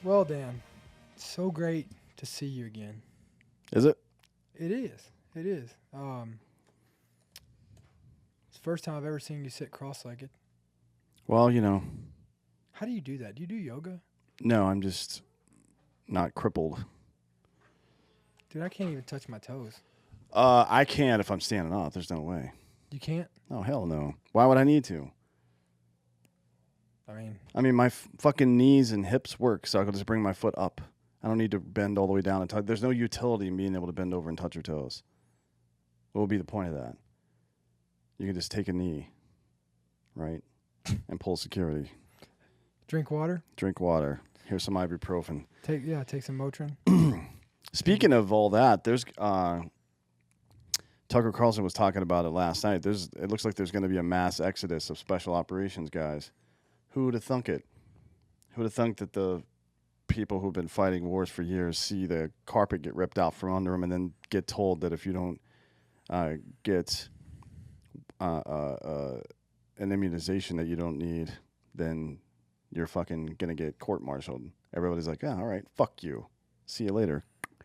Well, Dan, it's so great to see you again. Is it? It is. It is. It's the first time I've ever seen you sit cross-legged. Well, How do you do that? Do you do yoga? no, I'm just not crippled. Dude, I can't even touch my toes. I can if I'm standing up. There's no way. You can't? Oh, hell no. Why would I need to? I mean, my fucking knees and hips work, so I can just bring my foot up. I don't need to bend all the way down and touch. There's no utility in being able to bend over and touch your toes. What would be the point of that? You can just take a knee, right, and pull security. drink water. Drink water. Here's some ibuprofen. Take some Motrin. Speaking of all that, there's Tucker Carlson was talking about it last night. It looks like there's going to be a mass exodus of special operations guys. Who would have thunk it? Who would have thunk that the people who've been fighting wars for years see the carpet get ripped out from under them and then get told that if you don't get an immunization that you don't need, then you're fucking going to get court-martialed. Everybody's like, all right, fuck you. See you later.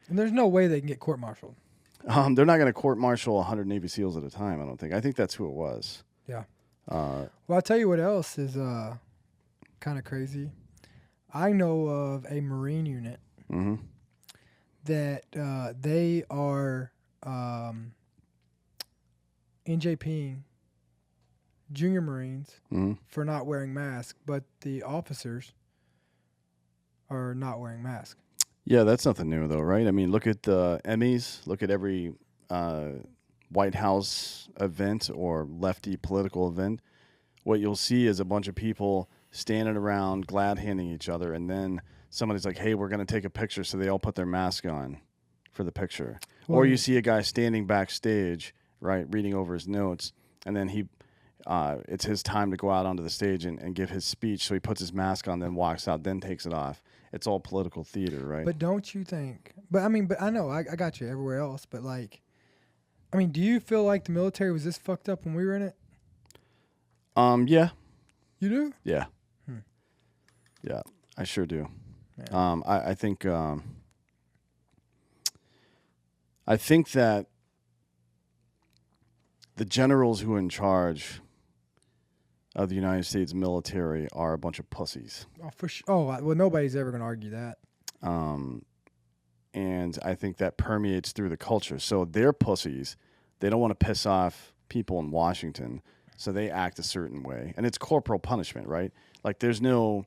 And there's no way they can get court-martialed. They're not going to court-martial 100 Navy SEALs at a time, I don't think. I think that's who it was. Yeah. Well, I'll tell you what else is kind of crazy. I know of a Marine unit that they are NJPing junior Marines for not wearing masks, but the officers are not wearing masks. Yeah, that's nothing new, though, right? I mean, look at the Emmys. Look at every White House event or lefty political event. What you'll see is a bunch of people standing around glad-handing each other, and then somebody's like, hey, we're going to take a picture, so they all put their mask on for the picture. Well, or you see a guy standing backstage, right, reading over his notes, and then it's his time to go out onto the stage and give his speech, so he puts his mask on, then walks out, then takes it off. It's all political theater, right? But don't you think... But I know, I got you everywhere else, but do you feel like the military was this fucked up when we were in it? Yeah. You do? Yeah. Yeah, I sure do. Yeah. I think that the generals who are in charge of the United States military are a bunch of pussies. Oh, for sure. Oh, well, nobody's ever going to argue that. And I think that permeates through the culture. So they're pussies. They don't want to piss off people in Washington, so they act a certain way. And it's corporal punishment, right? Like there's no...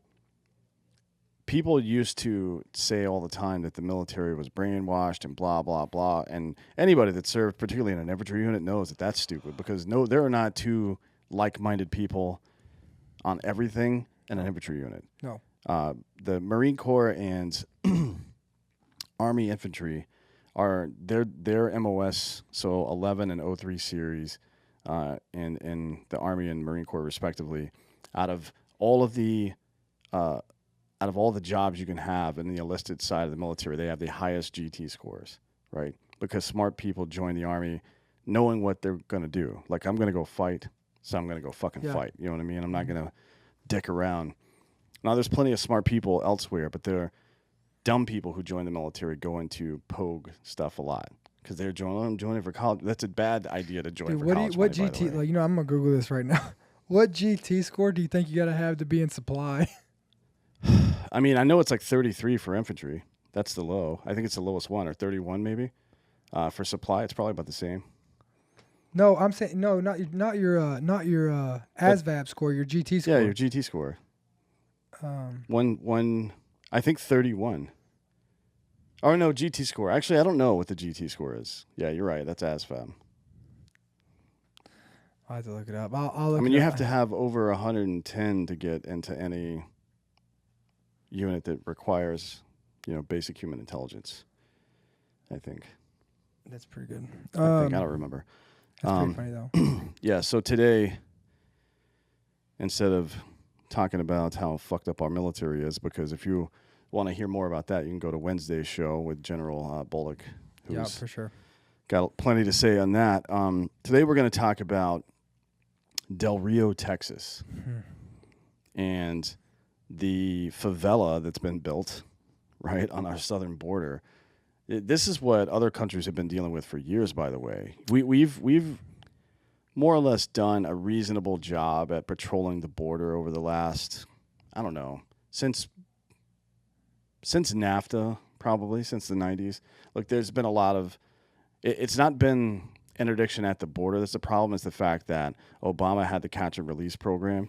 People used to say all the time that the military was brainwashed and blah, blah, blah. And anybody that served, particularly in an infantry unit, knows that that's stupid because there are not two like-minded people on everything in an infantry unit. No. The Marine Corps and Army infantry are their MOS, so 11 and 03 series in the Army and Marine Corps respectively, out of all the jobs you can have in the enlisted side of the military, they have the highest GT scores, right? Because smart people join the Army knowing what they're going to do. Like, I'm going to go fight, so I'm going to go fucking fight. You know what I mean? I'm not going to dick around. Now, there's plenty of smart people elsewhere, but there are dumb people who join the military go into pogue stuff a lot because they're I'm joining for college. That's a bad idea to join for college. What GT, I'm going to Google this right now. What GT score do you think you got to have to be in supply? I mean, I know it's like 33 for infantry. That's the low. I think it's the lowest one, or 31 maybe. For supply, it's probably about the same. No, I'm saying no, not your ASVAB score, your GT score. Yeah, your GT score. One, I think 31. Or no, GT score. Actually, I don't know what the GT score is. Yeah, you're right. That's ASVAB. I'll have to look it up. I'll look I mean, you have to have over 110 to get into any unit that requires, basic human intelligence, I think. That's pretty good. I don't remember. That's pretty funny, though. Yeah, so today, instead of talking about how fucked up our military is, because if you want to hear more about that, you can go to Wednesday's show with General Bullock, who's for sure got plenty to say on that. Today we're going to talk about Del Rio, Texas, and the favela that's been built right, on our southern border. This is what other countries have been dealing with for years, by the way. We've more or less done a reasonable job at patrolling the border over the last, I don't know, since NAFTA, probably, since the 90s. Look, there's been a lot of, it's not been interdiction at the border. That's the problem, is the fact that Obama had the catch and release program,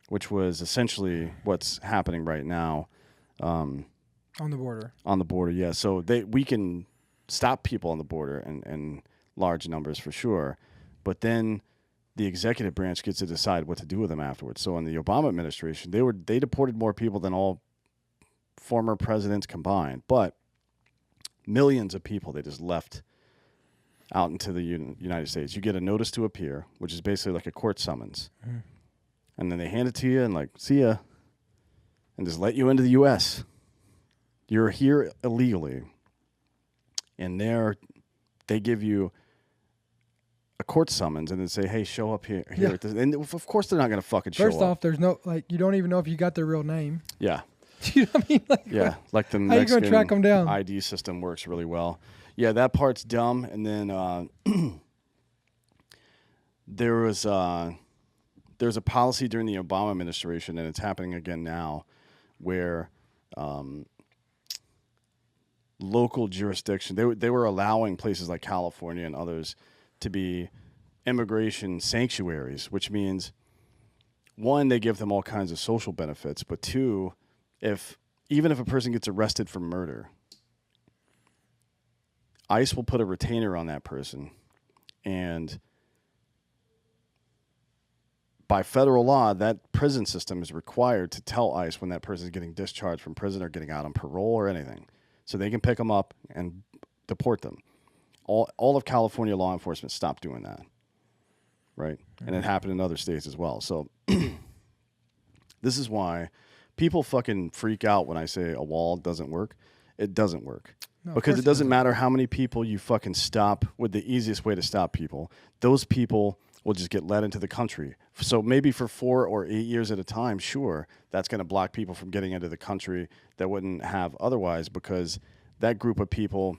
which was essentially what's happening right now. On the border. On the border, yeah. So we can stop people on the border in large numbers for sure, but then the executive branch gets to decide what to do with them afterwards. So in the Obama administration, they deported more people than all former presidents combined, but millions of people they just left out into the United States. You get a notice to appear, which is basically like a court summons, and then they hand it to you and like, see ya, and just let you into the U.S. You're here illegally, and they give you a court summons and then say, hey, show up here. Yeah. And of course they're not going to fucking show up. First off, there's no, like, you don't even know if you got their real name. Yeah. You know what I mean? Like, yeah, like the how are you going to track them down? ID system works really well. Yeah, that part's dumb. And then there was a policy during the Obama administration, and it's happening again now, where local jurisdiction, they were allowing places like California and others to be immigration sanctuaries, which means, one, they give them all kinds of social benefits, but two, even if a person gets arrested for murder, ICE will put a retainer on that person, and by federal law, that prison system is required to tell ICE when that person is getting discharged from prison or getting out on parole or anything, so they can pick them up and deport them. All of California law enforcement stopped doing that, right? Mm-hmm. And it happened in other states as well. So this is why people fucking freak out when I say a wall doesn't work. It doesn't work. No, because it doesn't matter how many people you fucking stop with the easiest way to stop people. Those people will just get let into the country. So maybe for 4 or 8 years at a time, sure, that's going to block people from getting into the country that wouldn't have otherwise, because that group of people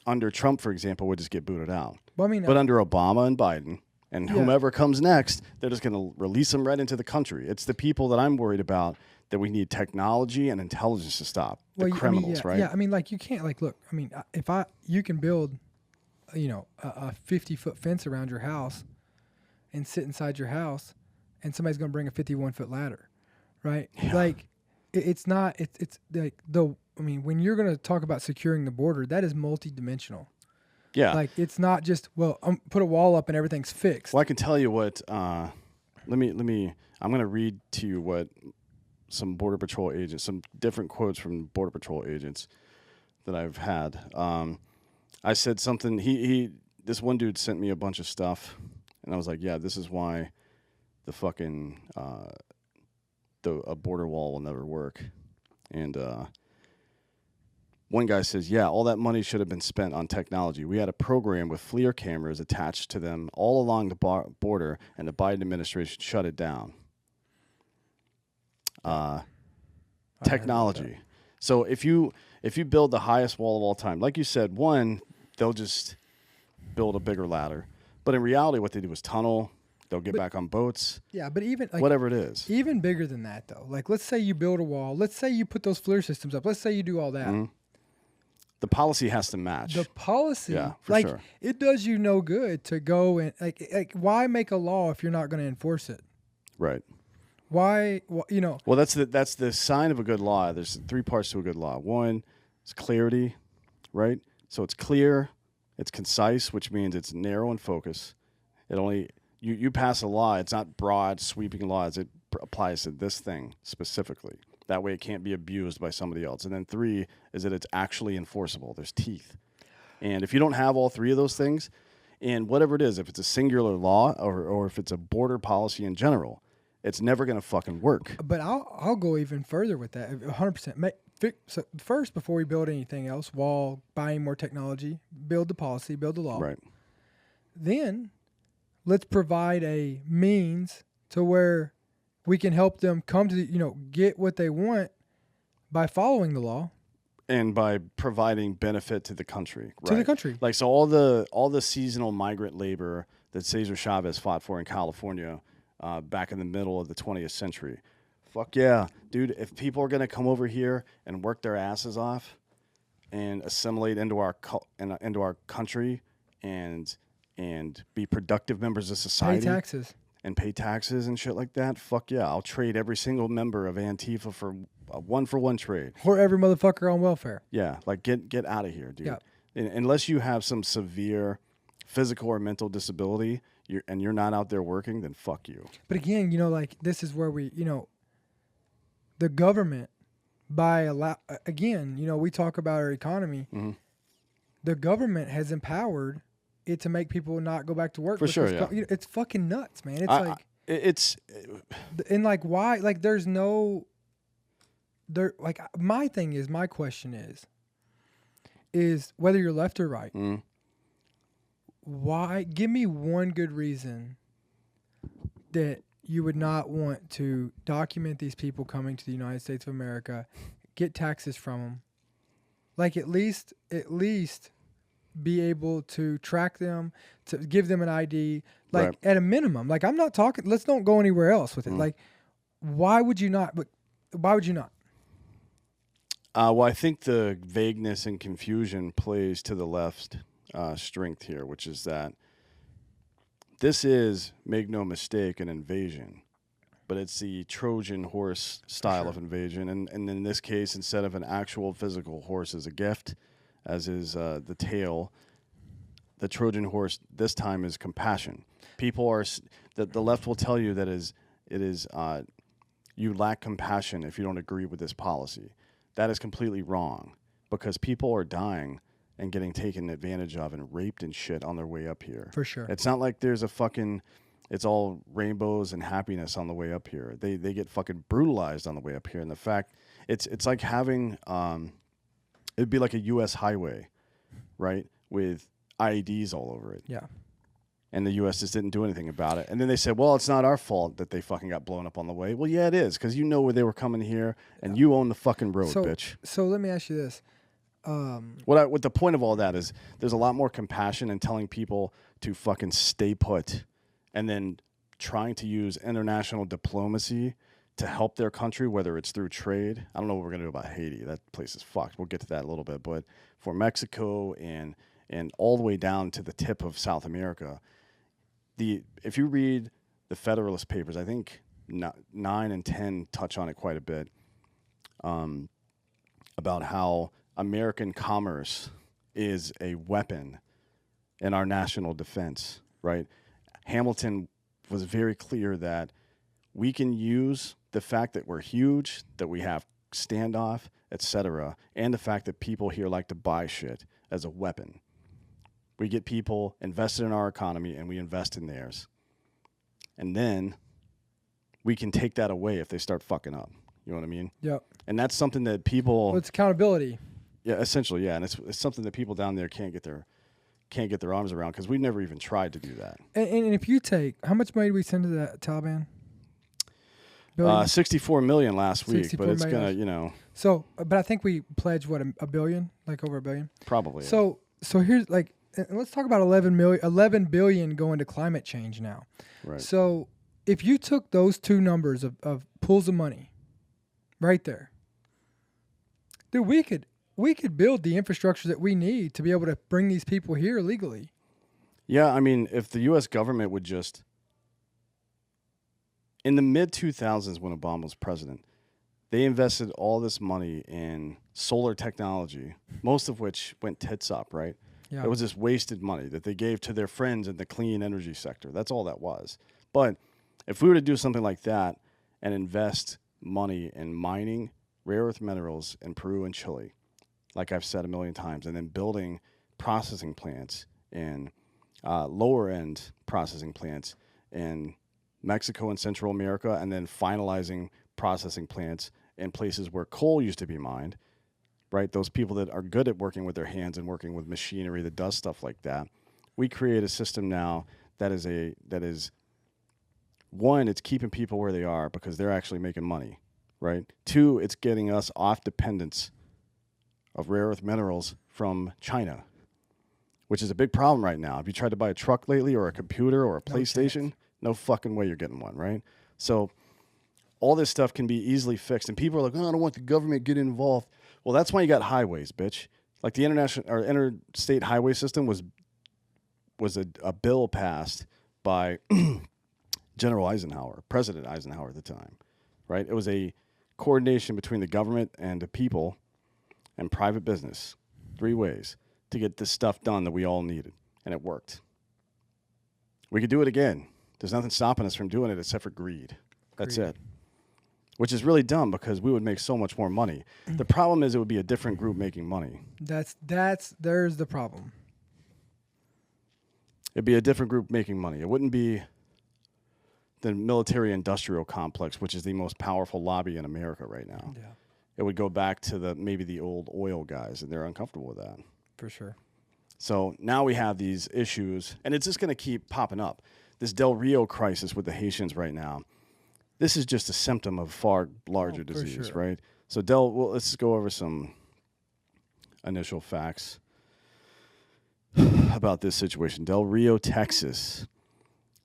under Trump, for example, would just get booted out. Well, I mean, but under Obama and Biden and whomever comes next, they're just going to release them right into the country. It's the people that I'm worried about, that we need technology and intelligence to stop. The criminals, right? Yeah, I mean, like, you can't, like, look, I mean, you can build, a 50-foot fence around your house and sit inside your house, and somebody's going to bring a 51-foot ladder, right? Yeah. Like, it's not, it's like, I mean, when you're going to talk about securing the border, that is multidimensional. Yeah. Like, it's not just, put a wall up and everything's fixed. Well, I can tell you what, I'm going to read to you what some Border Patrol agents, some different quotes from Border Patrol agents that I've had. I said something, this one dude sent me a bunch of stuff, and I was like, yeah, this is why the fucking, a border wall will never work. And, one guy says, yeah, all that money should have been spent on technology. We had a program with FLIR cameras attached to them all along the border, and the Biden administration shut it down. Technology. So if you build the highest wall of all time, like you said, one, they'll just build a bigger ladder. But in reality, what they do is tunnel. They'll get back on boats. Yeah, but even like, whatever it is. Even bigger than that, though. Like, let's say you build a wall. Let's say you put those FLIR systems up. Let's say you do all that. Mm-hmm. The policy has to match. The policy, yeah, for sure. It does you no good to go and like why make a law if you're not going to enforce it? Right. Why? Well, that's the sign of a good law. There's 3 parts to a good law. One is clarity, right? So it's clear, it's concise, which means it's narrow in focus. It only you pass a law. It's not broad, sweeping laws. It applies to this thing specifically. That way it can't be abused by somebody else. And then 3 is that it's actually enforceable. There's teeth. And if you don't have all 3 of those things, and whatever it is, if it's a singular law or if it's a border policy in general, it's never going to fucking work. But I'll go even further with that, 100%. So first, before we build anything else, wall, buying more technology, build the policy, build the law. Right. Then let's provide a means to where we can help them come to get what they want by following the law. and by providing benefit to the country. To the right? country. Like, so all the seasonal migrant labor that Cesar Chavez fought for in California back in the middle of the 20th century. Fuck yeah, dude. If people are going to come over here and work their asses off and assimilate into our into our country and be productive members of society, pay taxes and shit like that, fuck yeah, I'll trade every single member of Antifa for a one-for-one trade. Or every motherfucker on welfare. Yeah, like get out of here, dude. Yeah. Unless you have some severe physical or mental disability, you're not out there working, then fuck you. But again, like this is where we, the government, we talk about our economy. Mm-hmm. The government has empowered it to make people not go back to work. For sure, yeah. It's fucking nuts, man. It's and like why? Like there's no. Like my question is whether you're left or right. Mm. Why? Give me one good reason that you would not want to document these people coming to the United States of America, get taxes from them, like at least be able to track them, to give them an ID, like right. at a minimum. Like I'm not talking. Let's don't go anywhere else with it. Like, why would you not? But why would you not? Well, I think the vagueness and confusion plays to the left's strength here, which is that this is, make no mistake, an invasion, but it's the Trojan Horse style of invasion. And in this case, instead of an actual physical horse as a gift, as is the tail, the Trojan Horse this time is compassion. People are, the left will tell you that it is you lack compassion if you don't agree with this policy. That is completely wrong, because people are dying and getting taken advantage of and raped and shit on their way up here. For sure. It's not like there's it's all rainbows and happiness on the way up here. They get fucking brutalized on the way up here. And the fact, it's like having, it'd be like a U.S. highway, right, with IEDs all over it. Yeah. And the U.S. just didn't do anything about it. And then they said, well, it's not our fault that they fucking got blown up on the way. Well, yeah, it is, because you know where they were coming here, and you own the fucking road, bitch. So let me ask you this. What the point of all that is, there's a lot more compassion in telling people to fucking stay put, and then trying to use international diplomacy to help their country, whether it's through trade. I don't know what we're going to do about Haiti. That place is fucked. We'll get to that in a little bit. But for Mexico and all the way down to the tip of South America, if you read the Federalist Papers, I think 9 and 10 touch on it quite a bit, about how American commerce is a weapon in our national defense, right? Hamilton was very clear that we can use the fact that we're huge, that we have standoff, etc., and the fact that people here like to buy shit as a weapon. We get people invested in our economy, and we invest in theirs. And then we can take that away if they start fucking up. You know what I mean? Yep. And that's something that people... Well, it's accountability. Yeah, essentially, yeah. And it's something that people down there can't get their arms around, because we've never even tried to do that. And if you take... How much money did we send to the Taliban? 64 million last week, but it's going to, So, but I think we pledged, what, a billion? Like over $1 billion? Probably, So here's, like... Let's talk about 11 billion going to climate change now. Right. So if you took those two numbers of pools of money right there, dude, we could build the infrastructure that we need to be able to bring these people here legally. Yeah, I mean, if the U.S. government would just, in the mid-2000s when Obama was president, they invested all this money in solar technology, most of which went tits up, right? Yeah. It was just wasted money that they gave to their friends in the clean energy sector. That's all that was. But if we were to do something like that and invest money in mining rare earth minerals in Peru and Chile, like I've said a million times, and then building processing plants in lower-end processing plants in Mexico and Central America, and then finalizing processing plants in places where coal used to be mined, right? Those people that are good at working with their hands and working with machinery that does stuff like that. We create a system now that is one, it's keeping people where they are because they're actually making money, right? Two, it's getting us off dependence of rare earth minerals from China, which is a big problem right now. If you tried to buy a truck lately or a computer or a PlayStation, no fucking way you're getting one, right? So all this stuff can be easily fixed. And people are like, oh, I don't want the government getting involved. Well, that's why you got highways, bitch. Like the international or interstate highway system was a bill passed by General Eisenhower, President Eisenhower at the time, right? It was a coordination between the government and the people and private business, 3 ways to get this stuff done that we all needed, and it worked. We could do it again. There's nothing stopping us from doing it except for greed. That's it. Which is really dumb because we would make so much more money. The problem is it would be a different group making money. There's the problem. It'd be a different group making money. It wouldn't be the military-industrial complex, which is the most powerful lobby in America right now. Yeah, it would go back to maybe the old oil guys, and they're uncomfortable with that. for sure. So now we have these issues, and it's just going to keep popping up. This Del Rio crisis with the Haitians right now, this is just a symptom of far larger disease, sure. right? So let's just go over some initial facts about this situation. Del Rio, Texas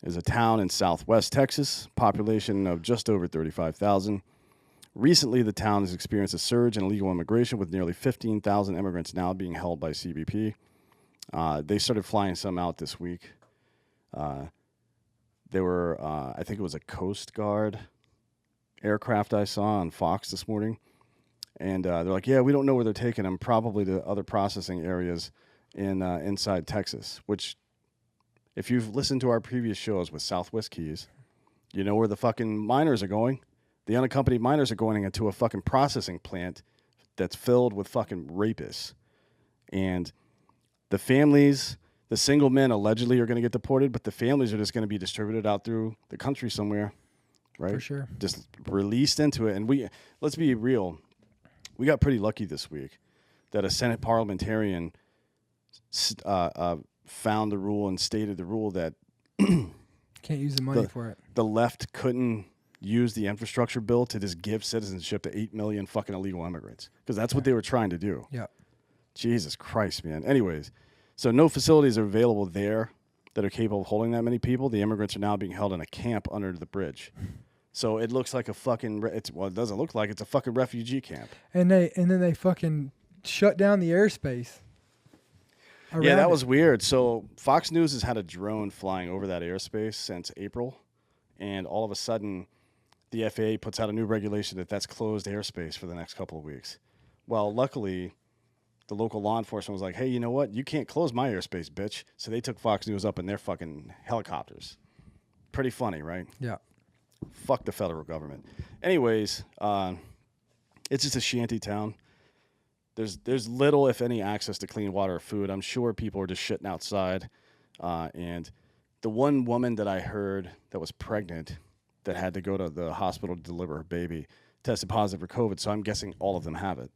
is a town in southwest Texas, population of just over 35,000. Recently, the town has experienced a surge in illegal immigration with nearly 15,000 immigrants now being held by CBP. They started flying some out this week. They were, I think it was a Coast Guard aircraft I saw on Fox this morning. And they're like, yeah, we don't know where they're taking them, probably to other processing areas inside Texas, which if you've listened to our previous shows with Southwest Keys, you know where the fucking miners are going. The unaccompanied miners are going into a fucking processing plant that's filled with fucking rapists. And the families, the single men allegedly are going to get deported, but the families are just going to be distributed out through the country somewhere, right? For sure. Just released into it. And let's be real, we got pretty lucky this week that a Senate parliamentarian found the rule and stated the rule that can't use the money for it. The left couldn't use the infrastructure bill to just give citizenship to 8 million fucking illegal immigrants, because that's what they were trying to do. Yeah. Jesus Christ, man. Anyways, so no facilities are available there that are capable of holding that many people. The immigrants are now being held in a camp under the bridge. So it looks like a fucking it doesn't look like it's a fucking refugee camp. And then they fucking shut down the airspace. Yeah, that was weird. So Fox News has had a drone flying over that airspace since April, and all of a sudden the FAA puts out a new regulation that's closed airspace for the next couple of weeks. Well, luckily, the local law enforcement was like, hey, you know what? You can't close my airspace, bitch. So they took Fox News up in their fucking helicopters. Pretty funny, right? Yeah. Fuck the federal government. Anyways, it's just a shanty town. There's little, if any, access to clean water or food. I'm sure people are just shitting outside. And the one woman that I heard that was pregnant that had to go to the hospital to deliver her baby tested positive for COVID. So I'm guessing all of them have it,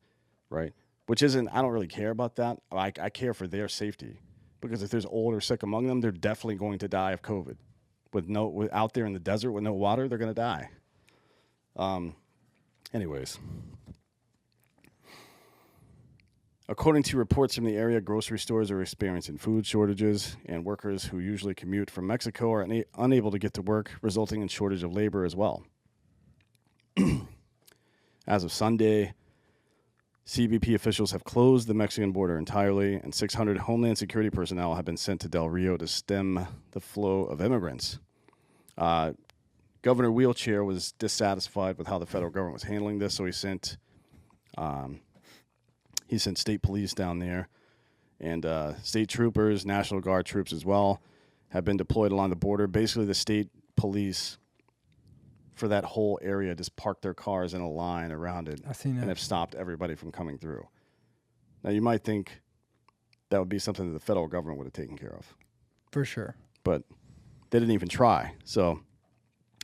right? Which isn't, I don't really care about that. I care for their safety, because if there's old or sick among them, they're definitely going to die of COVID. Out there in the desert with no water, they're going to die. Anyways. According to reports from the area, grocery stores are experiencing food shortages, and workers who usually commute from Mexico are unable to get to work, resulting in shortage of labor as well. As of Sunday, CBP officials have closed the Mexican border entirely, and 600 Homeland Security personnel have been sent to Del Rio to stem the flow of immigrants. Governor Wheelchair was dissatisfied with how the federal government was handling this, so he sent state police down there, and state troopers, National Guard troops as well, have been deployed along the border. Basically, the state police for that whole area just parked their cars in a line around it and have stopped everybody from coming through. Now, you might think that would be something that the federal government would have taken care of. For sure. But they didn't even try. So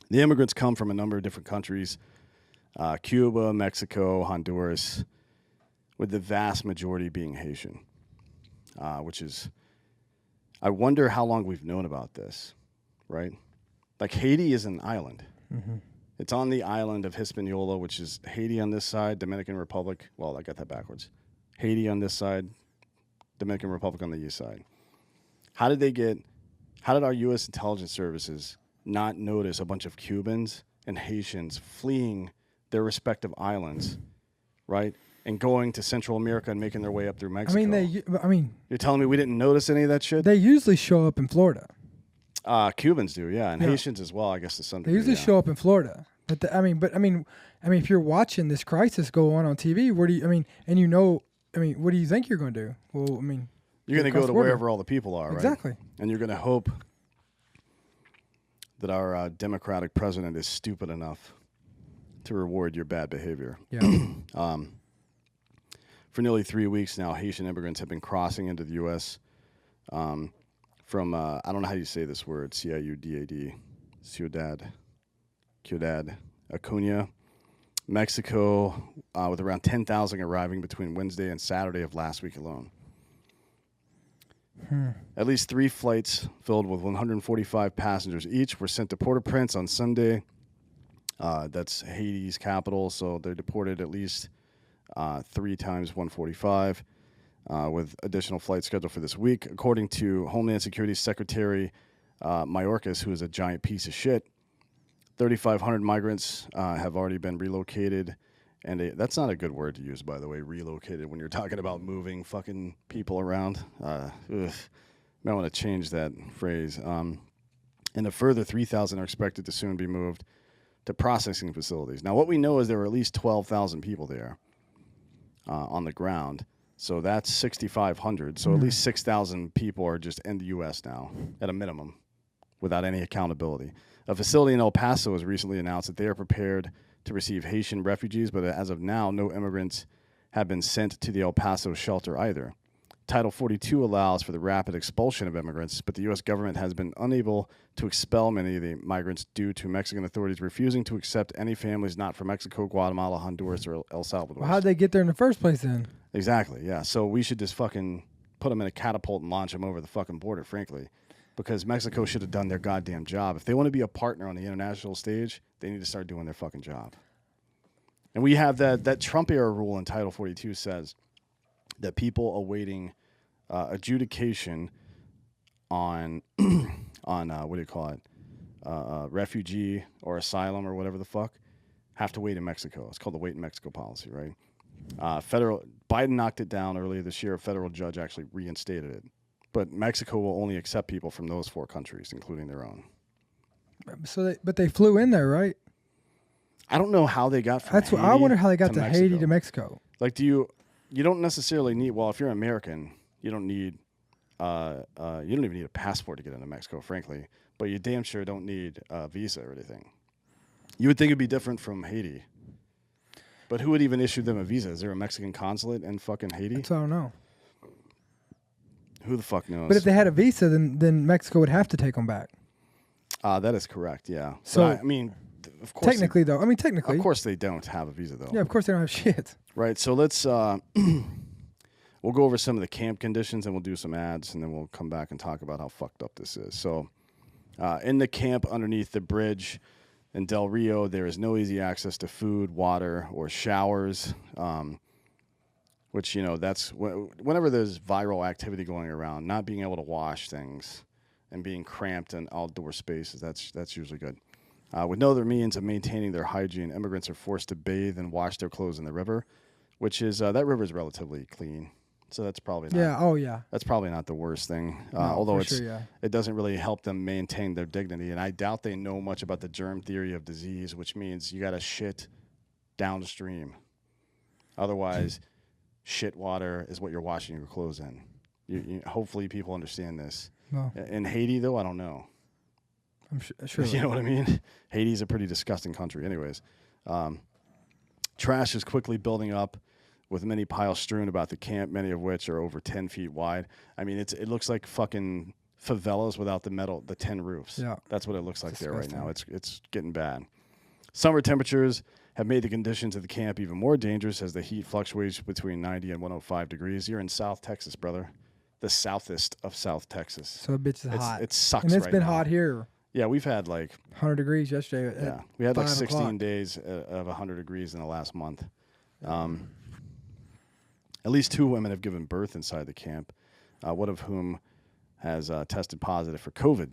the immigrants come from a number of different countries, Cuba, Mexico, Honduras, with the vast majority being Haitian, which is, I wonder how long we've known about this, right? Like, Haiti is an island. Mm-hmm. It's on the island of Hispaniola, which is Haiti on this side, Dominican Republic. Well, I got that backwards. Haiti on this side, Dominican Republic on the east side. How did our U.S. intelligence services not notice a bunch of Cubans and Haitians fleeing their respective islands, right? And going to Central America and making their way up through Mexico. You're telling me we didn't notice any of that shit? They usually show up in Florida. Cubans do, yeah, and Haitians as well, I guess to some degree. They usually show up in Florida. But if you're watching this crisis go on TV, what do you think you're going to do? Well, you're going to go to wherever all the people are, right? Exactly. And you're going to hope that our Democratic president is stupid enough to reward your bad behavior. Yeah. For nearly 3 weeks now, Haitian immigrants have been crossing into the U.S. From, I don't know how you say this word, Ciudad, Acuña, Mexico, with around 10,000 arriving between Wednesday and Saturday of last week alone. At least 3 flights filled with 145 passengers each were sent to Port-au-Prince on Sunday. That's Haiti's capital, so they're deported at least 3 times 145, with additional flights scheduled for this week. According to Homeland Security Secretary Mayorkas, who is a giant piece of shit, 3,500 migrants have already been relocated. And that's not a good word to use, by the way, relocated, when you're talking about moving fucking people around. Might want to change that phrase. And a further 3,000 are expected to soon be moved to processing facilities. Now, what we know is there were at least 12,000 people there on the ground. So that's 6,500. So at least 6,000 people are just in the U.S. now, at a minimum, without any accountability. A facility in El Paso has recently announced that they are prepared to receive Haitian refugees, but as of now, no immigrants have been sent to the El Paso shelter either. Title 42 allows for the rapid expulsion of immigrants, but the U.S. government has been unable to expel many of the migrants due to Mexican authorities refusing to accept any families not from Mexico, Guatemala, Honduras, or El Salvador. Well, how'd they get there in the first place then? Exactly, yeah. So we should just fucking put them in a catapult and launch them over the fucking border, frankly, because Mexico should have done their goddamn job. If they want to be a partner on the international stage, they need to start doing their fucking job. And we have that Trump-era rule in Title 42 says that people awaiting adjudication on what do you call it, refugee or asylum or whatever the fuck, have to wait in Mexico. It's called the Wait in Mexico policy, right? Biden knocked it down earlier this year. A federal judge actually reinstated it. But Mexico will only accept people from those 4 countries, including their own. But they flew in there, right? I don't know how they got from Haiti. I wonder how they got to Mexico. Haiti to Mexico. Like, you don't necessarily need. Well, if you're American, you don't need. You don't even need a passport to get into Mexico, frankly. But you damn sure don't need a visa or anything. You would think it'd be different from Haiti. But who would even issue them a visa? Is there a Mexican consulate in fucking Haiti? I don't know. Who the fuck knows? But if they had a visa, then Mexico would have to take them back. That is correct, yeah. So, I mean, of course. Technically. Of course they don't have a visa, though. Yeah, of course they don't have shit. Right, so let's, we'll go over some of the camp conditions and we'll do some ads and then we'll come back and talk about how fucked up this is. So, in the camp underneath the bridge in Del Rio, there is no easy access to food, water, or showers, which, that's whenever there's viral activity going around, not being able to wash things and being cramped in outdoor spaces, that's usually good. With no other means of maintaining their hygiene, immigrants are forced to bathe and wash their clothes in the river, which is, that river is relatively clean. So that's probably not. Yeah. Oh, yeah. That's probably not the worst thing. No, although it doesn't really help them maintain their dignity, and I doubt they know much about the germ theory of disease, which means you got to shit downstream. Otherwise, shit water is what you're washing your clothes in. Hopefully, people understand this. Well, in Haiti, though, I don't know. I'm sure. You know what I mean? Haiti's a pretty disgusting country. Anyways, trash is quickly building up, with many piles strewn about the camp, many of which are over 10 feet wide. I mean, it looks like fucking favelas without the tin roofs. Yeah. That's what it looks like there right now. disgusting. It's getting bad. Summer temperatures have made the conditions at the camp even more dangerous as the heat fluctuates between 90 and 105 degrees. You're in South Texas, brother. The southest of South Texas. So a bitch is hot. It sucks and it's right been now. hot here. Yeah, we've had like 100 degrees yesterday. Yeah, we had like 5 16 o'clock. days of 100 degrees in the last month. At least 2 women have given birth inside the camp, one of whom has tested positive for COVID.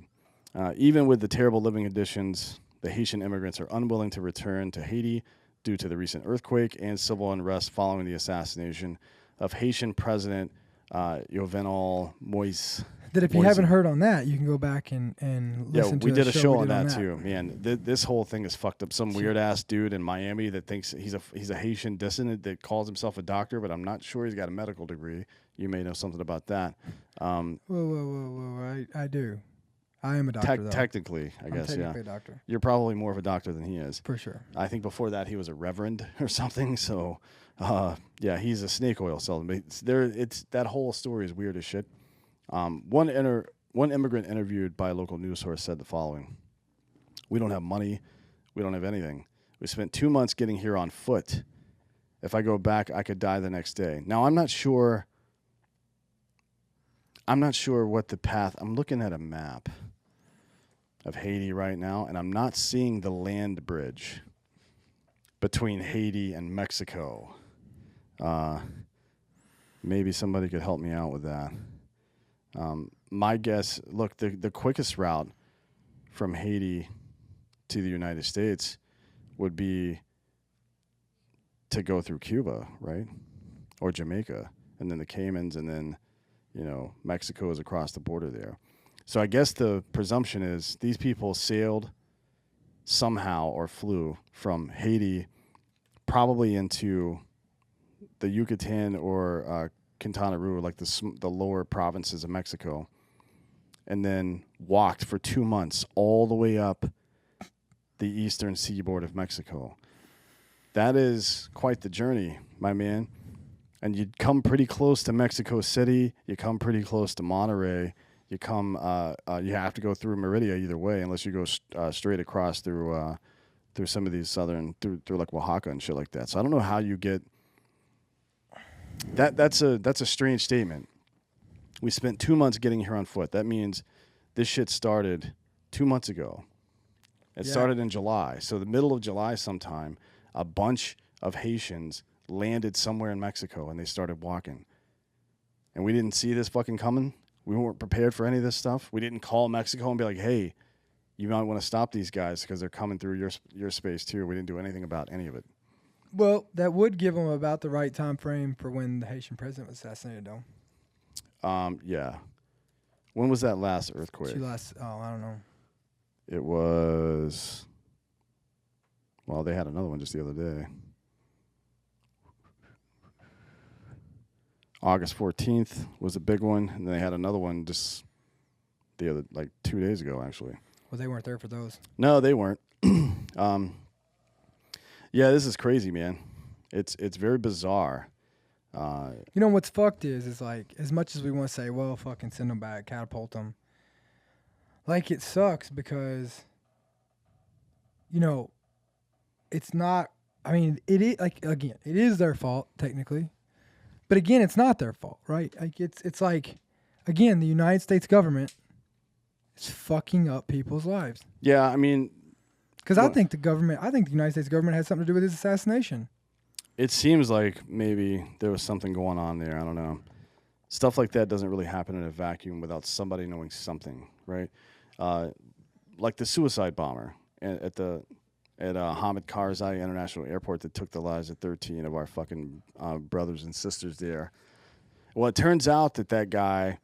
Even with the terrible living conditions, the Haitian immigrants are unwilling to return to Haiti due to the recent earthquake and civil unrest following the assassination of Haitian President Jovenel Moise. That if you haven't heard on that, you can go back and listen to we did the a show we on did that too. Man, this whole thing is fucked up. Some weird ass dude in Miami that thinks he's a Haitian dissident that calls himself a doctor, but I'm not sure he's got a medical degree. You may know something about that. Whoa. I do. I am a doctor, though. Technically, I guess, technically a doctor. You're probably more of a doctor than he is. For sure. I think before that he was a reverend or something. So, he's a snake oil salesman. It's that whole story is weird as shit. One immigrant interviewed by a local news source said the following: "We don't have money. We don't have anything. We spent 2 months getting here on foot. If I go back, I could die the next day." Now, I'm not sure what the path. I'm looking at a map of Haiti right now, and I'm not seeing the land bridge between Haiti and Mexico. Maybe somebody could help me out with that. My guess, look, the quickest route from Haiti to the United States would be to go through Cuba, right? Or Jamaica, and then the Caymans, and then, Mexico is across the border there. So I guess the presumption is these people sailed somehow or flew from Haiti probably into the Yucatan or Quintana Roo, like the lower provinces of Mexico, and then walked for 2 months all the way up the eastern seaboard of Mexico. That is quite the journey, my man. And you'd come pretty close to Mexico City. You come pretty close to Monterrey. You come. You have to go through Merida either way, unless you go straight across through some of these southern through like Oaxaca and shit like that. So I don't know how you get. That's a strange statement. We spent 2 months getting here on foot. That means this shit started 2 months ago. It started in July. So the middle of July sometime, a bunch of Haitians landed somewhere in Mexico and they started walking. And we didn't see this fucking coming. We weren't prepared for any of this stuff. We didn't call Mexico and be like, hey, you might want to stop these guys because they're coming through your space too. We didn't do anything about any of it. Well, that would give them about the right time frame for when the Haitian president was assassinated, though. Yeah. When was that last earthquake? I don't know. It was, well, they had another one just the other day. August 14th was a big one, and then they had another one just the other, 2 days ago, actually. Well, they weren't there for those. No, they weren't. Yeah, this is crazy, man. It's very bizarre. What's fucked is like, as much as we want to say, well, fucking send them back, catapult them. Like, it sucks because, it's not, it is, again, it is their fault, technically. But again, it's not their fault, right? Like, it's like, again, the United States government is fucking up people's lives. Yeah, because I think the United States government has something to do with his assassination. It seems like maybe there was something going on there. I don't know. Stuff like that doesn't really happen in a vacuum without somebody knowing something, right? Like the suicide bomber at Hamid Karzai International Airport that took the lives of 13 of our fucking brothers and sisters there. Well, it turns out that guy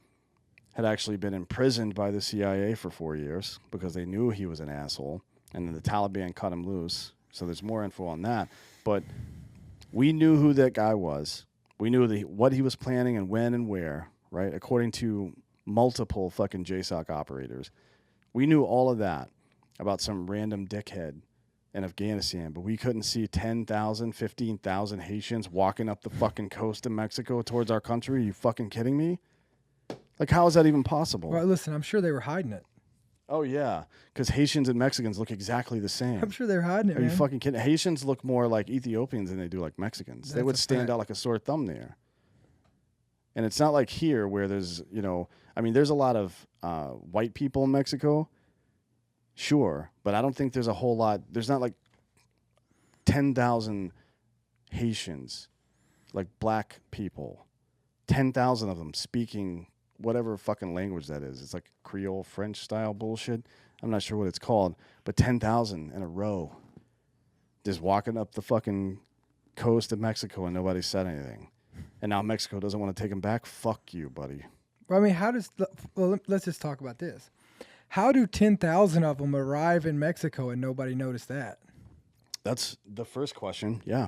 had actually been imprisoned by the CIA for 4 years because they knew he was an asshole, and then the Taliban cut him loose. So there's more info on that. But we knew who that guy was. We knew what he was planning and when and where, right? According to multiple fucking JSOC operators. We knew all of that about some random dickhead in Afghanistan, but we couldn't see 10,000, 15,000 Haitians walking up the fucking coast of Mexico towards our country. Are you fucking kidding me? Like, how is that even possible? Well, listen, I'm sure they were hiding it. Oh, yeah, because Haitians and Mexicans look exactly the same. I'm sure they were hiding it, Are man. you fucking kidding? Haitians look more like Ethiopians than they do like Mexicans. They would stand out like a sore thumb there. And it's not like here where there's, there's a lot of white people in Mexico, sure, but I don't think there's a whole lot. There's not like 10,000 Haitians like black people, 10,000 of them speaking whatever fucking language that is. It's like Creole French style bullshit. I'm not sure what it's called, but 10,000 in a row, just walking up the fucking coast of Mexico and nobody said anything. And now Mexico doesn't want to take them back. Fuck you, buddy. Well, I mean, let's just talk about this. How do 10,000 of them arrive in Mexico and nobody noticed that? That's the first question. Yeah.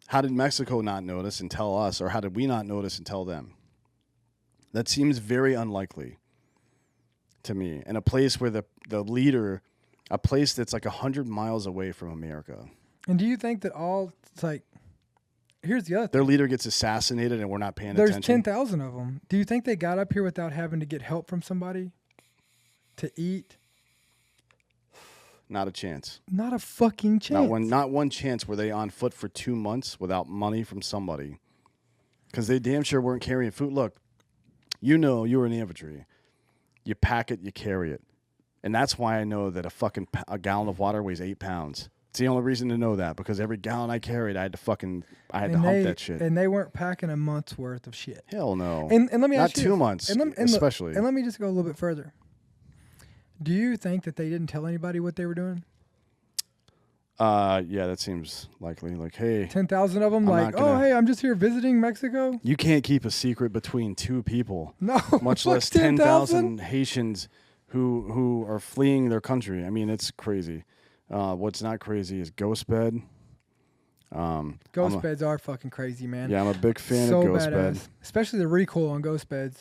How did Mexico not notice and tell us, or how did we not notice and tell them? That seems very unlikely to me. In a place where the leader, a place that's like 100 miles away from America. And do you think that it's like, here's the other thing. Their leader gets assassinated and we're not paying There's attention? 10,000 of them. Do you think they got up here without having to get help from somebody to eat? Not a chance. Not a fucking chance. Not one chance were they on foot for 2 months without money from somebody. Because they damn sure weren't carrying food. Look, you know you were in the infantry. You pack it, you carry it. And that's why I know that a gallon of water weighs 8 pounds. It's the only reason to know that, because every gallon I carried, I had to hump that shit. And they weren't packing a month's worth of shit. Hell no. And let me ask you Not 2 months, especially. And let me just go a little bit further. Do you think that they didn't tell anybody what they were doing? Yeah, that seems likely. Like, hey, 10,000 of them, hey, I'm just here visiting Mexico. You can't keep a secret between 2 people. No, much less 10,000 Haitians who are fleeing their country. I mean, it's crazy. What's not crazy is GhostBed. GhostBeds are fucking crazy, man. Yeah, I'm a big fan of GhostBed. Badass. Especially the recoil on GhostBeds.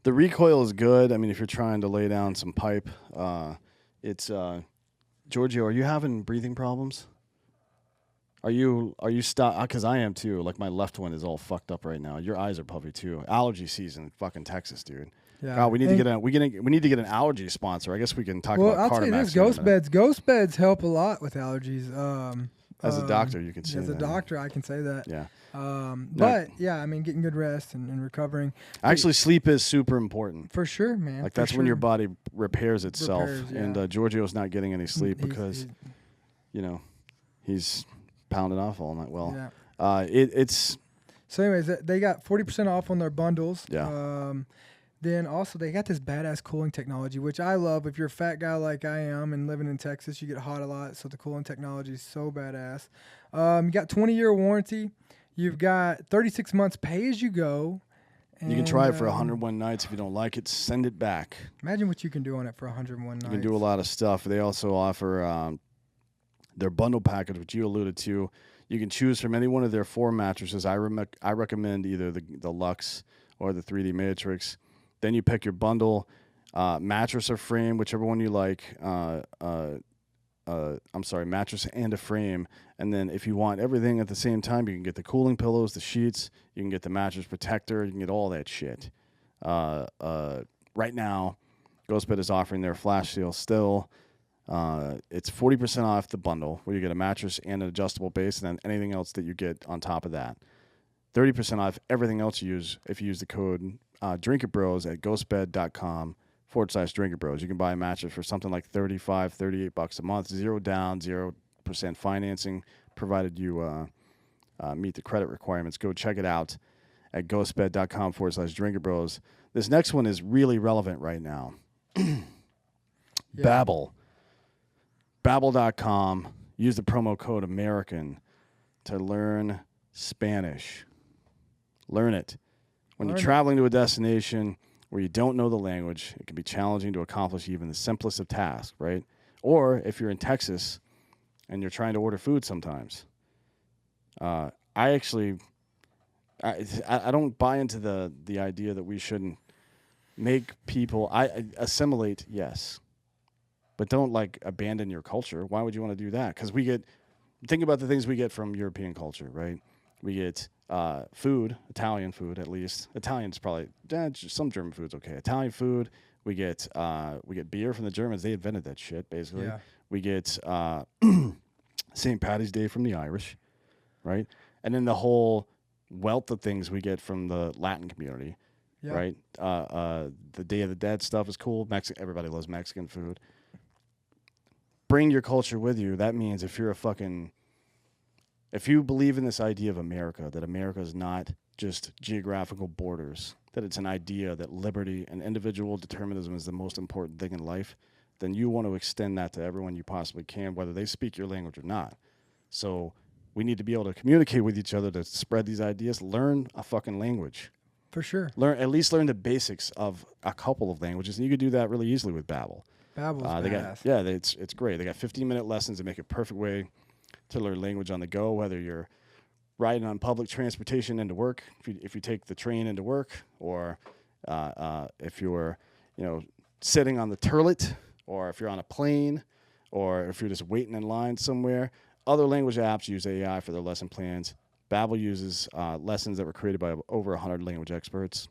The recoil is good. I mean, if you're trying to lay down some pipe, it's Giorgio, are you having breathing problems? Are you stuck? Because I am too. Like, my left one is all fucked up right now. Your eyes are puffy too. Allergy season, fucking Texas, dude. Yeah. God, we need to get an allergy sponsor. I guess we can talk about. Well, I'll tell you this: GhostBeds help a lot with allergies. As a doctor, you can say that. As a doctor, I can say that. Yeah. But yeah, I mean, getting good rest and recovering. Actually, sleep is super important. For sure, man. Like, that's when your body repairs itself. Yeah. And Giorgio's not getting any sleep because, he's pounding off all night. Well, yeah. It's. So, anyways, they got 40% off on their bundles. Yeah. Then also they got this badass cooling technology, which I love. If you're a fat guy like I am and living in Texas, you get hot a lot. So the cooling technology is so badass. You got 20-year warranty. You've got 36 months pay as you go. You can try it for 101 nights. If you don't like it, send it back. Imagine what you can do on it for 101 nights. You can do a lot of stuff. They also offer their bundle package, which you alluded to. You can choose from any one of their 4 mattresses. I recommend either the Luxe or the 3D Matrix. Then you pick your bundle, mattress or frame, whichever one you like. Mattress and a frame. And then if you want everything at the same time, you can get the cooling pillows, the sheets. You can get the mattress protector. You can get all that shit. Right now, GhostBed is offering their flash sale still. It's 40% off the bundle, where you get a mattress and an adjustable base, and then anything else that you get on top of that. 30% off everything else you use if you use the code Drink It Bros at ghostbed.com/Drink It Bros. You can buy a mattress for something like $38 a month, 0 down, 0% financing, provided you meet the credit requirements. Go check it out at ghostbed.com/Drink It Bros. This next one is really relevant right now. Babbel. Babbel.com. Use the promo code American to learn Spanish. Learn it. When you're traveling to a destination where you don't know the language, it can be challenging to accomplish even the simplest of tasks, right? Or if you're in Texas and you're trying to order food sometimes. I don't buy into the idea that we shouldn't make people assimilate, yes. But don't abandon your culture. Why would you want to do that? Because think about the things we get from European culture, right? We get food, Italian food at least. Italian's probably some German food's okay. Italian food. We get beer from the Germans. They invented that shit basically. Yeah. We get St. Paddy's Day from the Irish, right? And then the whole wealth of things we get from the Latin community, right? The Day of the Dead stuff is cool. Everybody loves Mexican food. Bring your culture with you. That means if you're a fucking If you believe in this idea of America, that America is not just geographical borders, that it's an idea that liberty and individual determinism is the most important thing in life, then you want to extend that to everyone you possibly can, whether they speak your language or not. So we need to be able to communicate with each other to spread these ideas. Learn a fucking language. For sure. At least learn the basics of a couple of languages, and you could do that really easily with Babbel. Babbel's badass. It's great. They got 15-minute lessons that make it a perfect way to learn language on the go, whether you're riding on public transportation into work, if you take the train into work, or if you're sitting on the toilet, or if you're on a plane, or if you're just waiting in line somewhere. Other language apps use AI for their lesson plans. Babbel uses lessons that were created by over 100 language experts.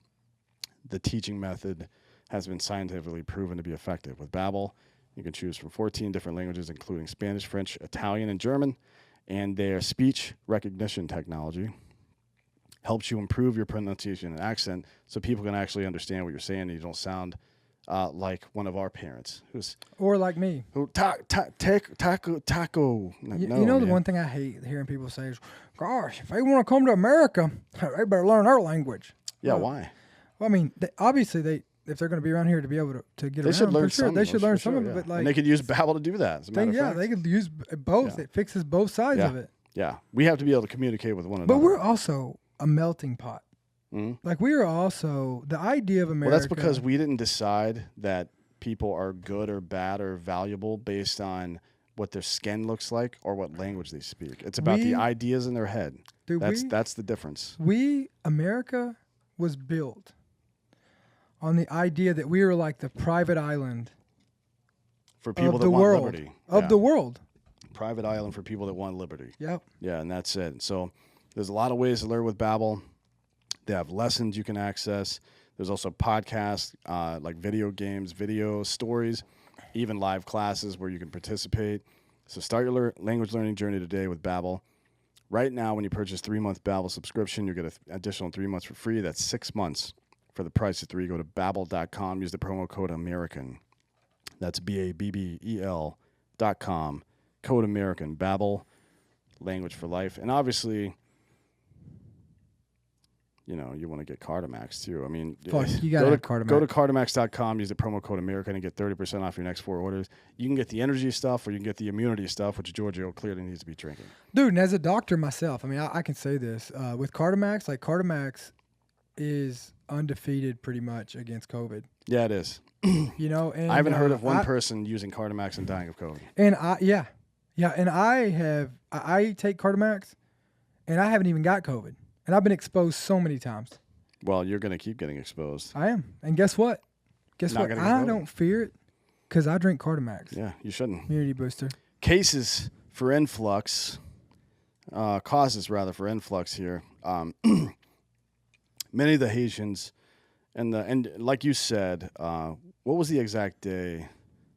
The teaching method has been scientifically proven to be effective. With Babbel, you can choose from 14 different languages, including Spanish, French, Italian, and German. And their speech recognition technology helps you improve your pronunciation and accent so people can actually understand what you're saying and you don't sound like one of our parents. Or like me. Taco. The one thing I hate hearing people say is, gosh, if they want to come to America, they better learn our language. Yeah, why? Well, I mean, obviously, if they're going to be around here to be able to get they around, should learn for sure, they should learn some of it. But and they could use Babbel to do that. They could use both. Yeah. It fixes both sides of it. Yeah, we have to be able to communicate with one another. But we're also a melting pot. Mm-hmm. Like we are also the idea of America. Well, that's because we didn't decide that people are good or bad or valuable based on what their skin looks like or what language they speak. It's about the ideas in their head. That's the difference. America was built on the idea that we were like the private island for people that want liberty. The world. Private island for people that want liberty. Yep. Yeah, and that's it. So there's a lot of ways to learn with Babbel. They have lessons you can access. There's also podcasts, like video games, video stories, even live classes where you can participate. So start your language learning journey today with Babbel. Right now, when you purchase 3-month Babbel subscription, you get an additional 3 months for free. That's 6 months for the price of 3. Go to Babbel.com. Use the promo code American. That's BABBEL.com. Code American. Babbel, language for life. And obviously, you want to get Cardomax too. I mean, you got to have Cardomax. Go to Cardomax.com, use the promo code American, and get 30% off your next 4 orders. You can get the energy stuff or you can get the immunity stuff, which Giorgio clearly needs to be drinking. Dude, and as a doctor myself, I mean, I can say this. With Cardomax, Cardomax is undefeated pretty much against COVID. Yeah, it is. And I haven't heard of one person using Cardomax and dying of COVID. And and I take Cardomax, and I haven't even got COVID. And I've been exposed so many times. Well, you're going to keep getting exposed. I am. And guess what? I don't fear it because I drink Cardomax. Yeah, you shouldn't. Immunity booster. Causes for influx here. Many of the Haitians, and like you said, what was the exact day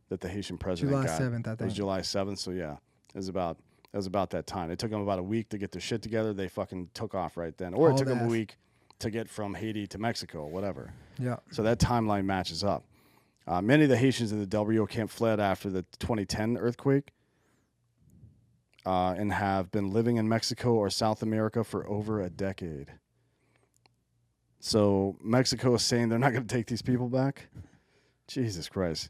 that the Haitian president got? July 7th, I think. It was July 7th, so yeah, it was about that time. It took them about a week to get their shit together. They fucking took off right then. Or it took them a week to get from Haiti to Mexico, whatever. Yeah. So that timeline matches up. Many of the Haitians in the Del Rio camp fled after the 2010 earthquake and have been living in Mexico or South America for over a decade. So Mexico is saying they're not going to take these people back? Jesus Christ.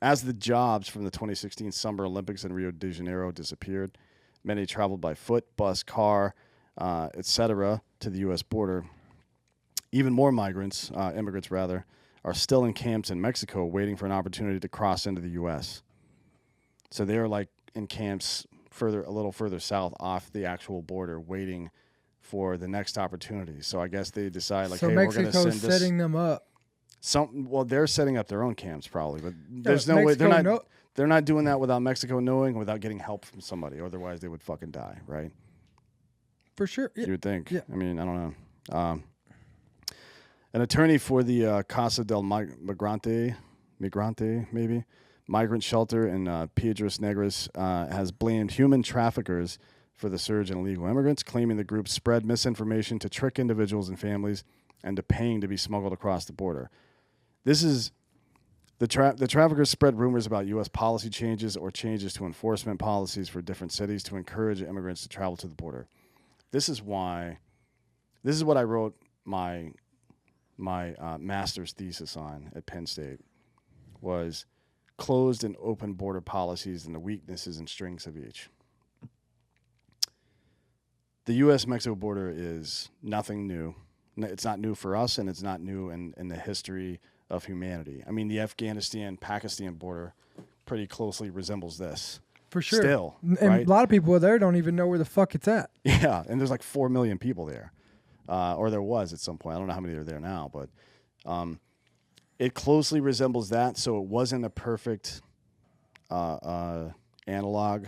As the jobs from the 2016 Summer Olympics in Rio de Janeiro disappeared, many traveled by foot, bus, car, etc. to the U.S. border. Even more immigrants, are still in camps in Mexico waiting for an opportunity to cross into the U.S. So they're like in camps a little further south off the actual border waiting for the next opportunity. So I guess they decide hey, we're going to send this. So Mexico's setting them up. They're setting up their own camps probably, but there's no way they're not doing that without Mexico knowing, without getting help from somebody. Otherwise, they would fucking die, right? For sure, you would think. Yeah. I mean, I don't know. An attorney for the Casa del Migrante, maybe migrant shelter in Piedras Negras, has blamed human traffickers for the surge in illegal immigrants, claiming the group spread misinformation to trick individuals and families and to paying to be smuggled across the border. This is The traffickers spread rumors about U.S. policy changes or changes to enforcement policies for different cities to encourage immigrants to travel to the border. This is what I wrote my master's thesis on at Penn State, was closed and open border policies and the weaknesses and strengths of each. The U.S.-Mexico border is nothing new. It's not new for us, and it's not new in the history of humanity. I mean, the Afghanistan-Pakistan border pretty closely resembles this. For sure. Still, and right? a lot of people there don't even know where the fuck it's at. Yeah, and there's like 4 million people there. Or there was at some point. I don't know how many are there now, but it closely resembles that, so it wasn't a perfect analog.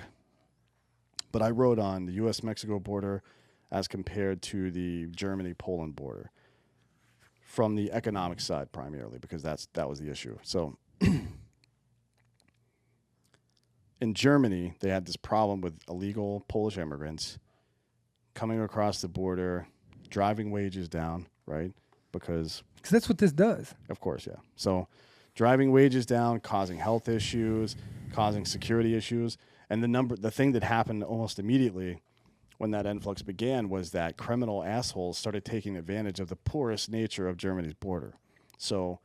But I wrote on the U.S.-Mexico border as compared to the Germany-Poland border from the economic side primarily, because that was the issue. So in Germany, they had this problem with illegal Polish immigrants coming across the border, driving wages down, right? Because that's what this does. Of course, yeah. So driving wages down, causing health issues, causing security issues. And the thing that happened almost immediately when that influx began was that criminal assholes started taking advantage of the porous nature of Germany's border. So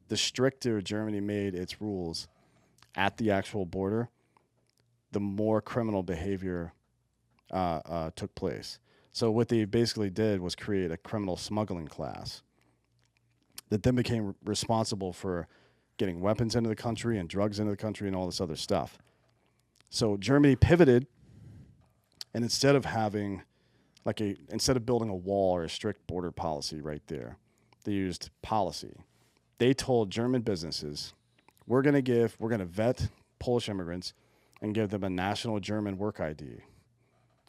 the stricter Germany made its rules at the actual border, the more criminal behavior took place. So what they basically did was create a criminal smuggling class that then became responsible for getting weapons into the country and drugs into the country and all this other stuff. So Germany pivoted, and instead of building a wall or a strict border policy right there, they used policy. They told German businesses, we're going to vet Polish immigrants and give them a national German work ID.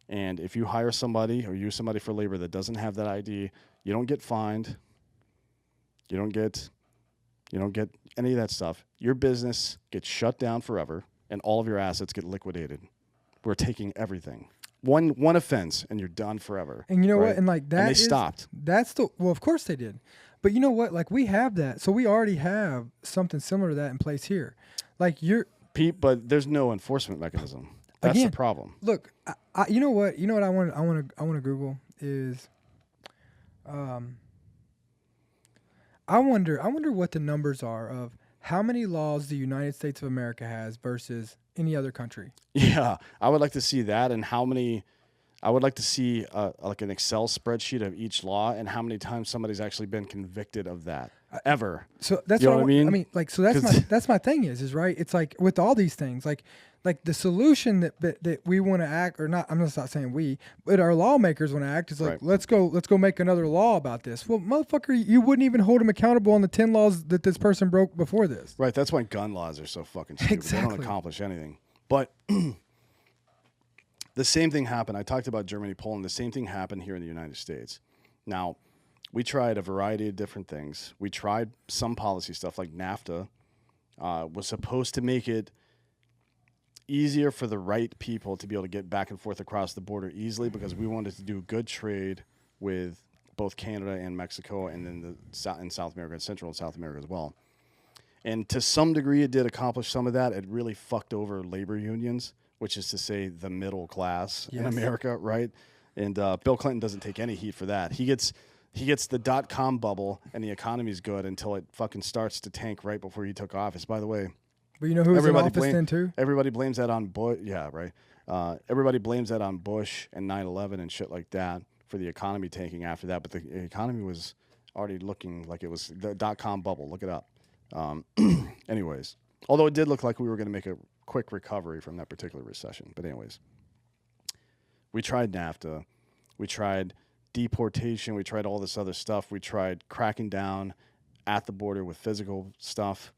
And if you hire somebody or use somebody for labor that doesn't have that ID, you don't get fined. You don't get any of that stuff. Your business gets shut down forever, and all of your assets get liquidated. We're taking everything. One offense, and you're done forever. And you know right? what? And like that, and they stopped. Well, of course they did. But you know what? Like we have that, so we already have something similar to that in place here. Like but there's no enforcement mechanism. That's the problem. Look, you know what? You know what I want to Google is, I wonder what the numbers are of how many laws the United States of America has versus any other country. Yeah, I would like to see that, and how many. I would like to see like an Excel spreadsheet of each law and how many times somebody's actually been convicted of that ever. So that's what I mean. I mean, like, so that's my thing is right. It's like with all these things, like the solution that we want to act, or not. I'm just not saying we, but our lawmakers want to act is like, right. let's go make another law about this. Well, motherfucker, you wouldn't even hold him accountable on the 10 laws that this person broke before this. Right. That's why gun laws are so fucking stupid. Exactly. They don't accomplish anything. But the same thing happened. I talked about Germany, Poland. The same thing happened here in the United States. Now, we tried a variety of different things. We tried some policy stuff like NAFTA was supposed to make it easier for the right people to be able to get back and forth across the border easily, because we wanted to do good trade with both Canada and Mexico, and then in South America and Central and South America as well. And to some degree, it did accomplish some of that. It really fucked over labor unions, which is to say the middle class in America, right? And Bill Clinton doesn't take any heat for that. He gets the .com bubble, and the economy's good until it fucking starts to tank right before he took office. By the way, but you know who's in office then too? Everybody blames that on Bush. Yeah, right. Everybody blames that on Bush and 9/11 and shit like that for the economy tanking after that. But the economy was already looking like it was the .com bubble. Look it up. Anyways, although it did look like we were going to make a quick recovery from that particular recession. But anyways, we tried NAFTA. We tried deportation. We tried all this other stuff. We tried cracking down at the border with physical stuff.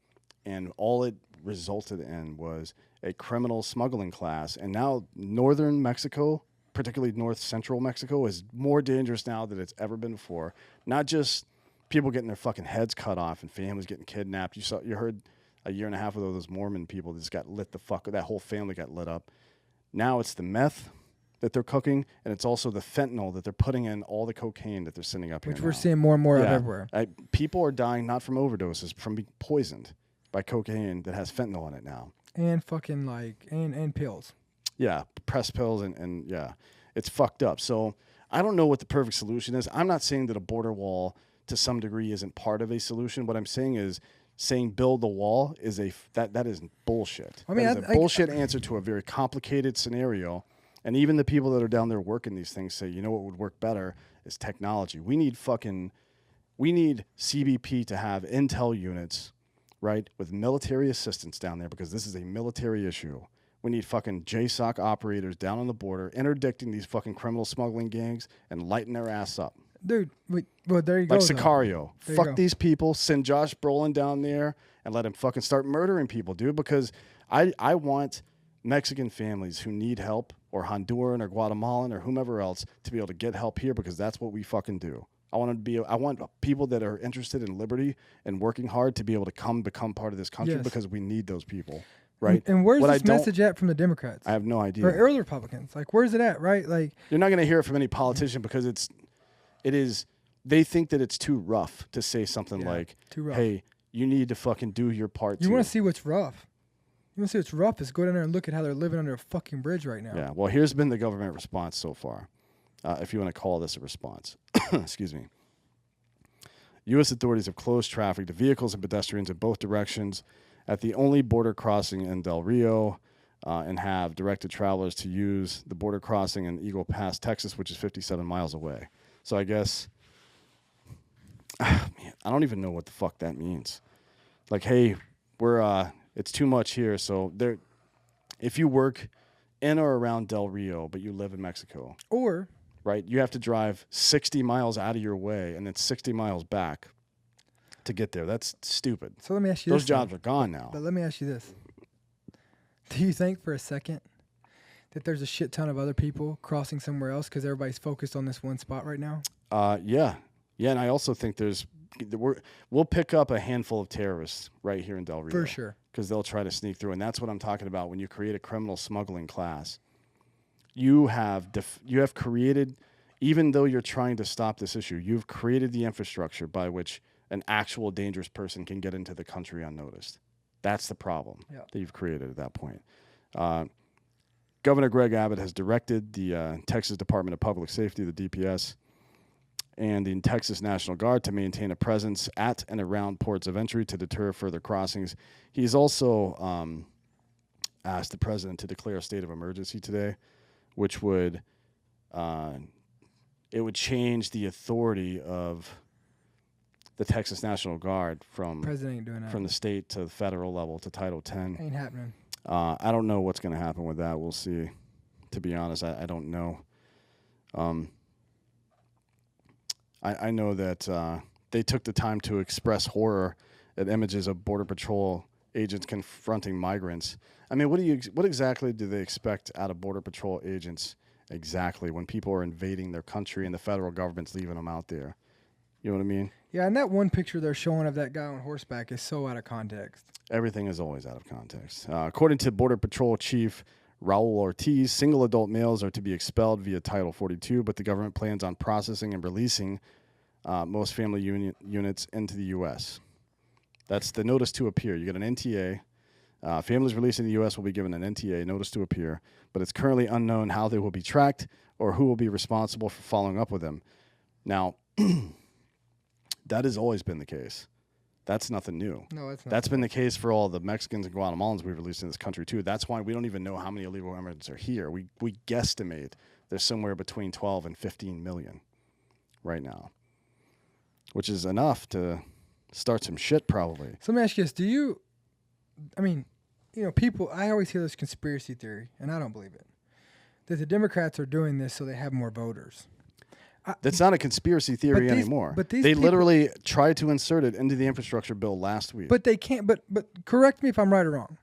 And all it resulted in was a criminal smuggling class. And now northern Mexico, particularly north central Mexico, is more dangerous now than it's ever been before. Not just people getting their fucking heads cut off and families getting kidnapped. You heard a year and a half ago those Mormon people that just got lit the fuck. That whole family got lit up. Now it's the meth, that they're cooking, and it's also the fentanyl that they're putting in all the cocaine that they're sending up here. Which we're seeing more and more of everywhere. People are dying not from overdoses, from being poisoned by cocaine that has fentanyl in it now. And fucking and pills. Yeah, press pills and yeah, it's fucked up. So I don't know what the perfect solution is. I'm not saying that a border wall to some degree isn't part of a solution. What I'm saying is build the wall is that is bullshit. I mean, that is a bullshit answer to a very complicated scenario. And even the people that are down there working these things say, you know what would work better is technology. We need CBP to have intel units, right, with military assistance down there because this is a military issue. We need fucking JSOC operators down on the border interdicting these fucking criminal smuggling gangs and lighting their ass up. Dude, well, there you go. Like Sicario. Fuck these people. Send Josh Brolin down there and let him fucking start murdering people, dude, because I want Mexican families who need help, or Honduran or Guatemalan or whomever else, to be able to get help here because that's what we fucking do. I want people that are interested in liberty and working hard to be able to become part of this country because we need those people. Right. And where's this message at from the Democrats? I have no idea. Or early Republicans. Like, where's it at, right? Like, you're not going to hear it from any politician because they think that it's too rough to say something like, hey, you need to fucking do your part. You want to see what's rough. You want to see what's rough is go down there and look at how they're living under a fucking bridge right now. Yeah. Well, here's been the government response so far, if you want to call this a response. Excuse me. U.S. authorities have closed traffic to vehicles and pedestrians in both directions at the only border crossing in Del Rio, and have directed travelers to use the border crossing in Eagle Pass, Texas, which is 57 miles away. So I guess, man, I don't even know what the fuck that means. Like, hey, it's too much here. So if you work in or around Del Rio, but you live in Mexico, or right, you have to drive 60 miles out of your way and then 60 miles back to get there. That's stupid. So let me ask you Those jobs are gone now. But let me ask you this. Do you think for a second that there's a shit ton of other people crossing somewhere else because everybody's focused on this one spot right now? Yeah. Yeah, and I also think we'll pick up a handful of terrorists right here in Del Rio. For sure. Because they'll try to sneak through. And that's what I'm talking about when you create a criminal smuggling class. You have created, even though you're trying to stop this issue, you've created the infrastructure by which an actual dangerous person can get into the country unnoticed. That's the problem that you've created at that point. Governor Greg Abbott has directed the Texas Department of Public Safety, the DPS, and the Texas National Guard to maintain a presence at and around ports of entry to deter further crossings. He's also asked the president to declare a state of emergency today, which would change the authority of the Texas National Guard from the state to the federal level to Title 10. Ain't happening. I don't know what's going to happen with that. We'll see. To be honest, I don't know. I know that they took the time to express horror at images of Border Patrol agents confronting migrants. I mean, what exactly do they expect out of Border Patrol agents exactly when people are invading their country and the federal government's leaving them out there? You know what I mean? Yeah, and that one picture they're showing of that guy on horseback is so out of context. Everything is always out of context. According to Border Patrol Chief Raul Ortiz, single adult males are to be expelled via Title 42, but the government plans on processing and releasing most family units into the U.S. That's the notice to appear. You get an NTA. Families released in the U.S. will be given an NTA, notice to appear, but it's currently unknown how they will be tracked or who will be responsible for following up with them. Now, that has always been the case. That's nothing new. No, it's not. That's been the case for all the Mexicans and Guatemalans we've released in this country, too. That's why we don't even know how many illegal immigrants are here. We guesstimate there's somewhere between 12 and 15 million right now, which is enough to start some shit probably. So let me ask you this. People, I always hear this conspiracy theory, and I don't believe it, that the Democrats are doing this so they have more voters. That's not a conspiracy theory anymore. But they literally tried to insert it into the infrastructure bill last week. But they can't. But correct me if I'm right or wrong.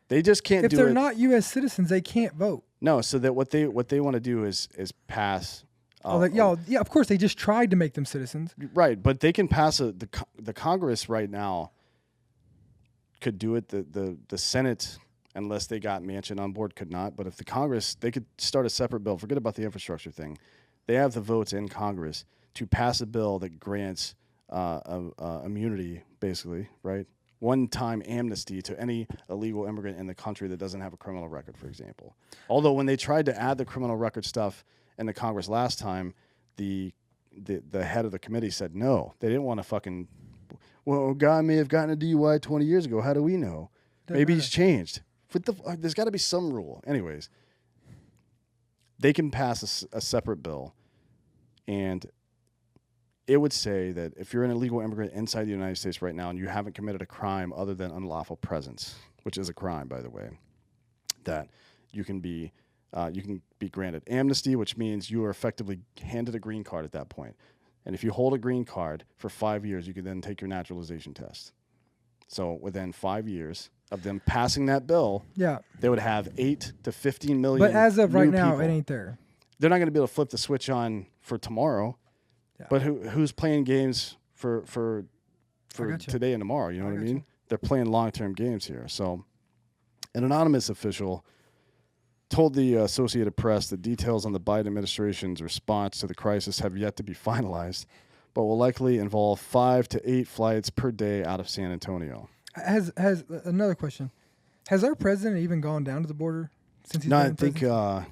They just can't do it. If they're not U.S. citizens, they can't vote. No. So that what they want to do is pass. Yeah, of course they just tried to make them citizens. Right, but they can pass the Congress right now could do it. The Senate unless they got Manchin on board, could not. But if the Congress, they could start a separate bill. Forget about the infrastructure thing. They have the votes in Congress to pass a bill that grants immunity, basically, right? One-time amnesty to any illegal immigrant in the country that doesn't have a criminal record, for example. Although when they tried to add the criminal record stuff in the Congress last time, the head of the committee said no. They didn't want to fucking, well, a guy may have gotten a DUI 20 years ago. How do we know? Maybe he's changed. There's got to be some rule. Anyways, they can pass a separate bill, and it would say that if you're an illegal immigrant inside the United States right now and you haven't committed a crime other than unlawful presence, which is a crime, by the way, that you can be granted amnesty, which means you are effectively handed a green card at that point. And if you hold a green card for 5 years, you can then take your naturalization test. So within 5 years of them passing that bill, they would have 8 to 15 million. But as of right now, people. it ain't there. They're not going to be able to flip the switch on for tomorrow. Yeah. But who's playing games for today and tomorrow? You know what I mean? They're playing long-term games here. So an anonymous official told the Associated Press that details on the Biden administration's response to the crisis have yet to be finalized, but will likely involve 5 to 8 flights per day out of San Antonio. Has another question. Has our president even gone down to the border since he's No, been I think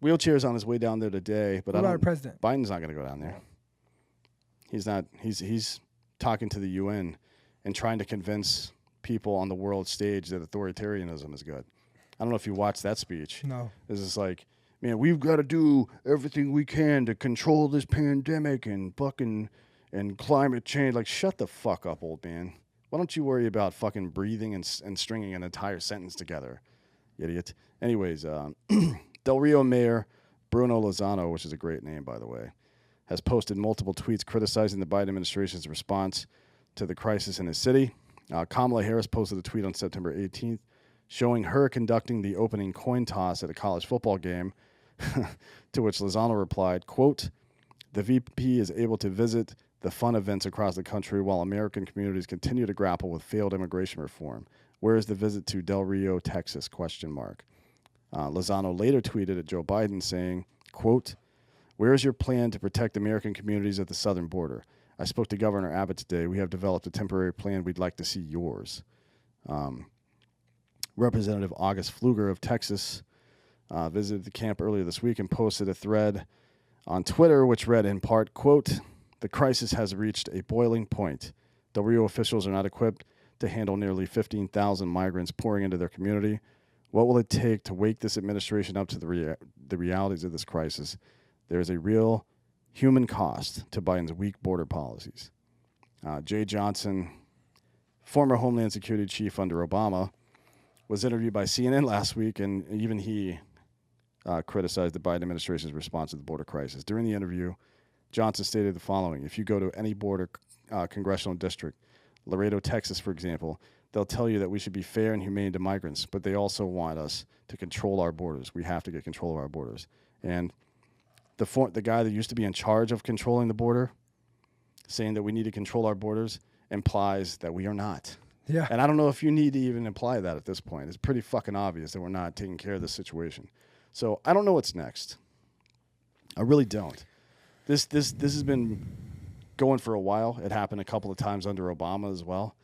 wheelchair's on his way down there today, but what about our president? Biden's not going to go down there. He's not. He's talking to the UN and trying to convince people on the world stage that authoritarianism is good. I don't know if you watched that speech. No. This is like, man, we've got to do everything we can to control this pandemic and fucking and climate change. Like, shut the fuck up, old man. Why don't you worry about fucking breathing and stringing an entire sentence together, idiot? Anyways, Del Rio Mayor Bruno Lozano, which is a great name, by the way, has posted multiple tweets criticizing the Biden administration's response to the crisis in his city. Kamala Harris posted a tweet on September 18th showing her conducting the opening coin toss at a college football game, to which Lozano replied, quote, "The VP is able to visit the fun events across the country while American communities continue to grapple with failed immigration reform. Where is the visit to Del Rio, Texas? Question mark." Lozano later tweeted at Joe Biden saying, quote, "Where is your plan to protect American communities at the southern border? I spoke to Governor Abbott today. We have developed a temporary plan. We'd like to see yours." Representative August Pfluger of Texas visited the camp earlier this week and posted a thread on Twitter, which read in part, quote, "The crisis has reached a boiling point. Del Rio officials are not equipped to handle nearly 15,000 migrants pouring into their community. What will it take to wake this administration up to the realities of this crisis? There is a real human cost to Biden's weak border policies." Jay Johnson, former Homeland Security chief under Obama, was interviewed by CNN last week, and even he criticized the Biden administration's response to the border crisis. During the interview, Johnson stated the following: "If you go to any border congressional district, Laredo, Texas, for example, they'll tell you that we should be fair and humane to migrants, but they also want us to control our borders. We have to get control of our borders." And the guy that used to be in charge of controlling the border, saying that we need to control our borders, implies that we are not. Yeah. And I don't know if you need to even imply that at this point. It's pretty fucking obvious that we're not taking care of this situation. So I don't know what's next. I really don't. This has been going for a while. It happened a couple of times under Obama as well.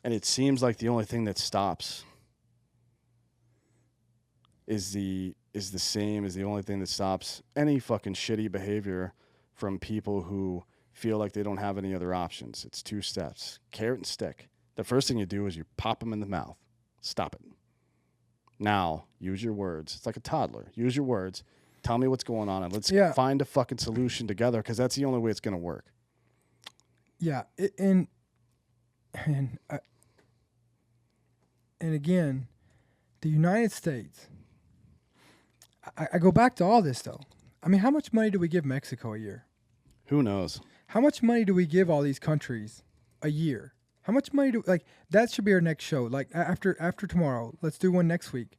And it seems like the only thing that stops is the only thing that stops any fucking shitty behavior from people who feel like they don't have any other options. It's 2 steps: carrot and stick. The first thing you do is you pop them in the mouth. Stop it. Now, use your words. It's like a toddler. Use your words. Tell me what's going on, and let's find a fucking solution together, because that's the only way it's going to work. Yeah, and again, the United States. I go back to all this, though. I mean, how much money do we give Mexico a year? Who knows? How much money do we give all these countries a year? How much money that should be our next show. Like after tomorrow, let's do one next week.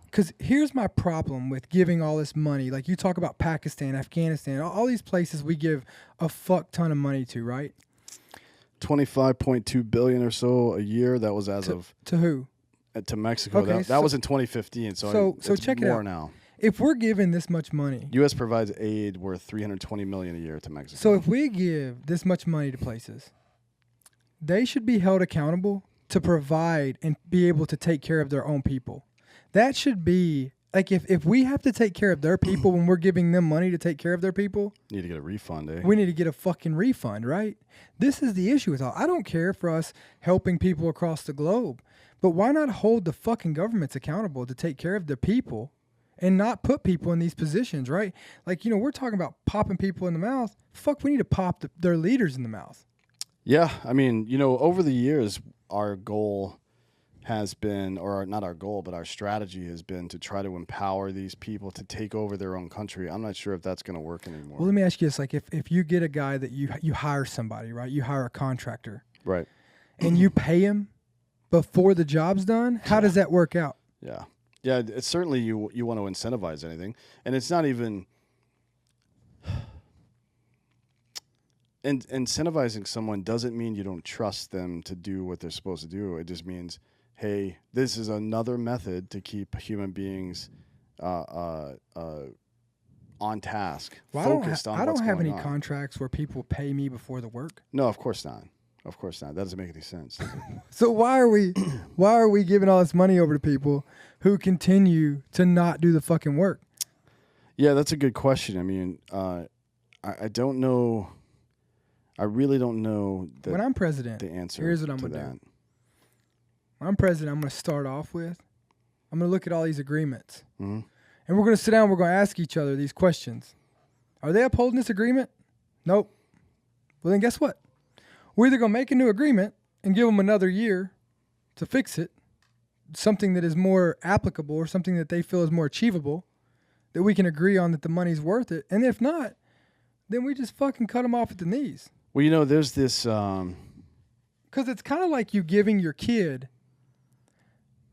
Because here's my problem with giving all this money. Like you talk about Pakistan, Afghanistan, all these places we give a fuck ton of money to, right? 25.2 billion or so a year. That was to who? to Mexico. Okay, That was in 2015. So it's check it more out. now. If we're giving this much money, U.S. provides aid worth $320 million a year to Mexico. so if we give this much money to places, they should be held accountable to provide and be able to take care of their own people. That should be like if we have to take care of their people when we're giving them money to take care of their people, need to get a refund, eh? we need to get a fucking refund, right? This is the issue with all. I don't care for us helping people across the globe, but why not hold the fucking governments accountable to take care of the people and not put people in these positions, right? Like, we're talking about popping people in the mouth. Fuck, we need to pop their leaders in the mouth. Yeah, I mean, over the years, our goal has been, or not our goal, but our strategy has been to try to empower these people to take over their own country. I'm not sure if that's going to work anymore. Well, let me ask you this. Like, if you get a guy that you hire somebody, right? You hire a contractor. Right. And you pay him before the job's done, how does that work out? Yeah. Yeah, it's certainly you want to incentivize anything. And it's not even... And incentivizing someone doesn't mean you don't trust them to do what they're supposed to do. It just means, hey, this is another method to keep human beings on task, focused on what's going on. I don't have any contracts where people pay me before the work. No, of course not. Of course not. That doesn't make any sense. So why are we giving all this money over to people who continue to not do the fucking work? Yeah, that's a good question. I mean, I don't know. I really don't know. When I'm president, the answer. Here's what I'm going to do. When I'm president, I'm going to start off with, I'm going to look at all these agreements. Mm-hmm. And we're going to sit down, we're going to ask each other these questions. Are they upholding this agreement? Nope. Well, then guess what? We're either going to make a new agreement and give them another year to fix it, something that is more applicable or something that they feel is more achievable, that we can agree on that the money's worth it. And if not, then we just fucking cut them off at the knees. Well, there's this... Because it's kind of like you giving your kid,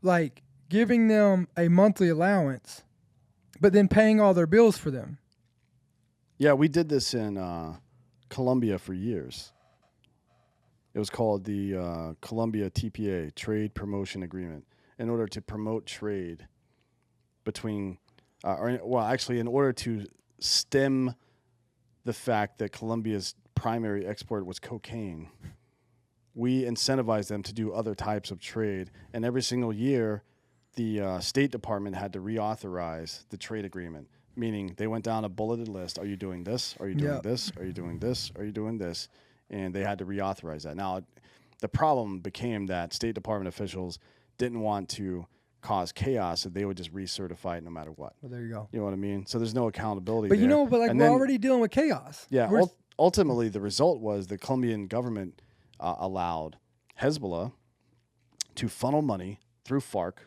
like giving them a monthly allowance, but then paying all their bills for them. Yeah, we did this in Colombia for years. It was called the Colombia TPA, Trade Promotion Agreement, in order to promote trade between, in order to stem the fact that Colombia's primary export was cocaine. We incentivized them to do other types of trade, and every single year, the State Department had to reauthorize the trade agreement, meaning they went down a bulleted list. Are you doing this? Are you doing this? Are you doing this? Are you doing this? And they had to reauthorize that. Now, the problem became that State Department officials didn't want to cause chaos, so they would just recertify it no matter what. Well, there you go. You know what I mean? So there's no accountability But there. We're already dealing with chaos. Yeah, ultimately, the result was the Colombian government allowed Hezbollah to funnel money through FARC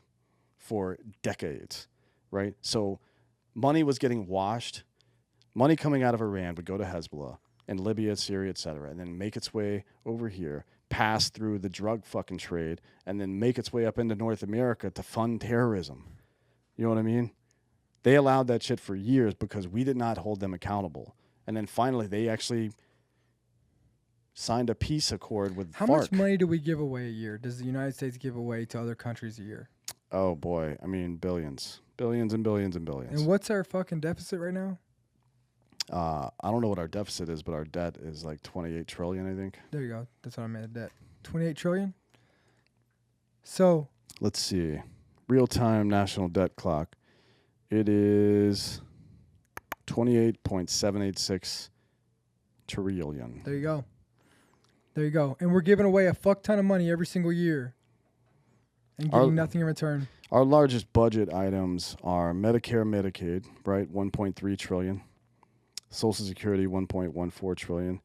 for decades, right? So money was getting washed. Money coming out of Iran would go to Hezbollah and Libya, Syria, et cetera, and then make its way over here, pass through the drug fucking trade, and then make its way up into North America to fund terrorism. You know what I mean? They allowed that shit for years because we did not hold them accountable. And then finally, they actually signed a peace accord with How FARC. much money do we give away a year? Does the United States give away to other countries a year? Oh, boy. I mean, billions. Billions and billions and billions. And what's our fucking deficit right now? I don't know what our deficit is, but our debt is like 28 trillion, I think. There you go. That's what I meant, debt. 28 trillion? So. Let's see. Real-time national debt clock. It is 28.786 trillion. There you go. There you go. And we're giving away a fuck ton of money every single year and getting nothing in return. Our largest budget items are Medicare, Medicaid, right? 1.3 trillion. Social Security, 1.14 trillion.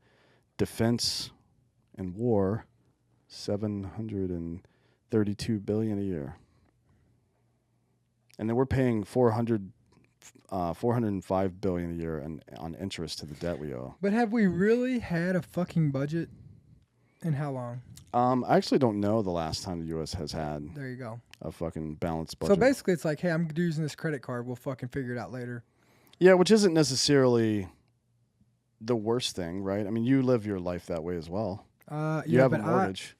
Defense and war, 732 billion a year. And then we're paying 405 billion a year on interest to the debt we owe. But have we really had a fucking budget? And how long? I actually don't know the last time the U.S. has had there you go. a fucking balanced budget. So basically it's like, hey, I'm using this credit card. We'll fucking figure it out later. Yeah, which isn't necessarily the worst thing, right? I mean, you live your life that way as well. You have a mortgage.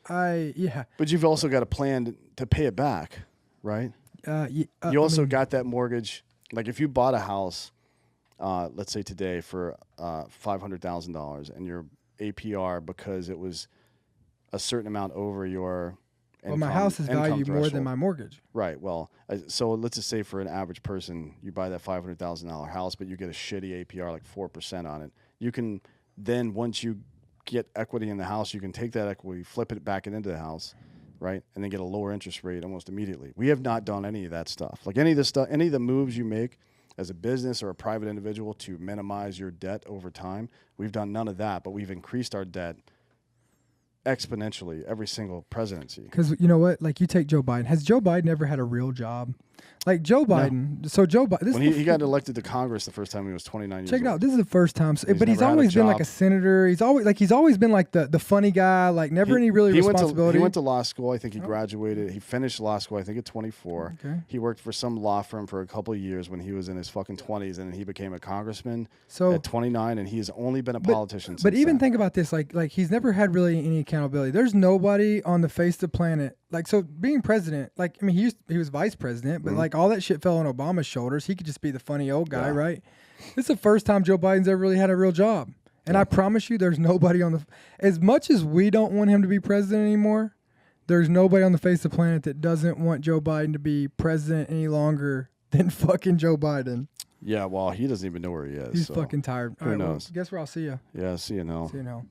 Yeah. But you've also got a plan to pay it back, right? You also got that mortgage. Like if you bought a house, let's say today for $500,000, and your APR, because it was a certain amount over your income, my house is valued more than my mortgage. Right. Well, so let's just say for an average person, you buy that $500,000 house, but you get a shitty APR, like 4% on it. You can then, once you get equity in the house, you can take that equity, flip it back into the house, right, and then get a lower interest rate almost immediately. We have not done any of that stuff. Like any of the moves you make as a business or a private individual to minimize your debt over time, we've done none of that, but we've increased our debt exponentially every single presidency. Because you know what? Like you take Joe Biden. Has Joe Biden ever had a real job? Like Joe Biden. No. So Joe Biden. When he got elected to Congress the first time, he was 29 years old. Check it out. This is the first time. But he's always been like a senator. He's always been like the funny guy. Like never any really responsibility. He went to law school. I think he graduated. He finished law school, I think, at 24. Okay. He worked for some law firm for a couple of years when he was in his fucking 20s, and then he became a congressman at 29, and he's only been a politician since But even then. think about this. Like he's never had really any accountability. There's nobody on the face of the planet. Like, so being president, like, I mean, he was vice president, but like all that shit fell on Obama's shoulders. He could just be the funny old guy, right? This is the first time Joe Biden's ever really had a real job. And I promise you, there's nobody as much as we don't want him to be president anymore, there's nobody on the face of the planet that doesn't want Joe Biden to be president any longer than fucking Joe Biden. Yeah, well, he doesn't even know where he is. He's fucking tired. Who knows? Well, guess where I'll see you. Yeah, see you now. See you now.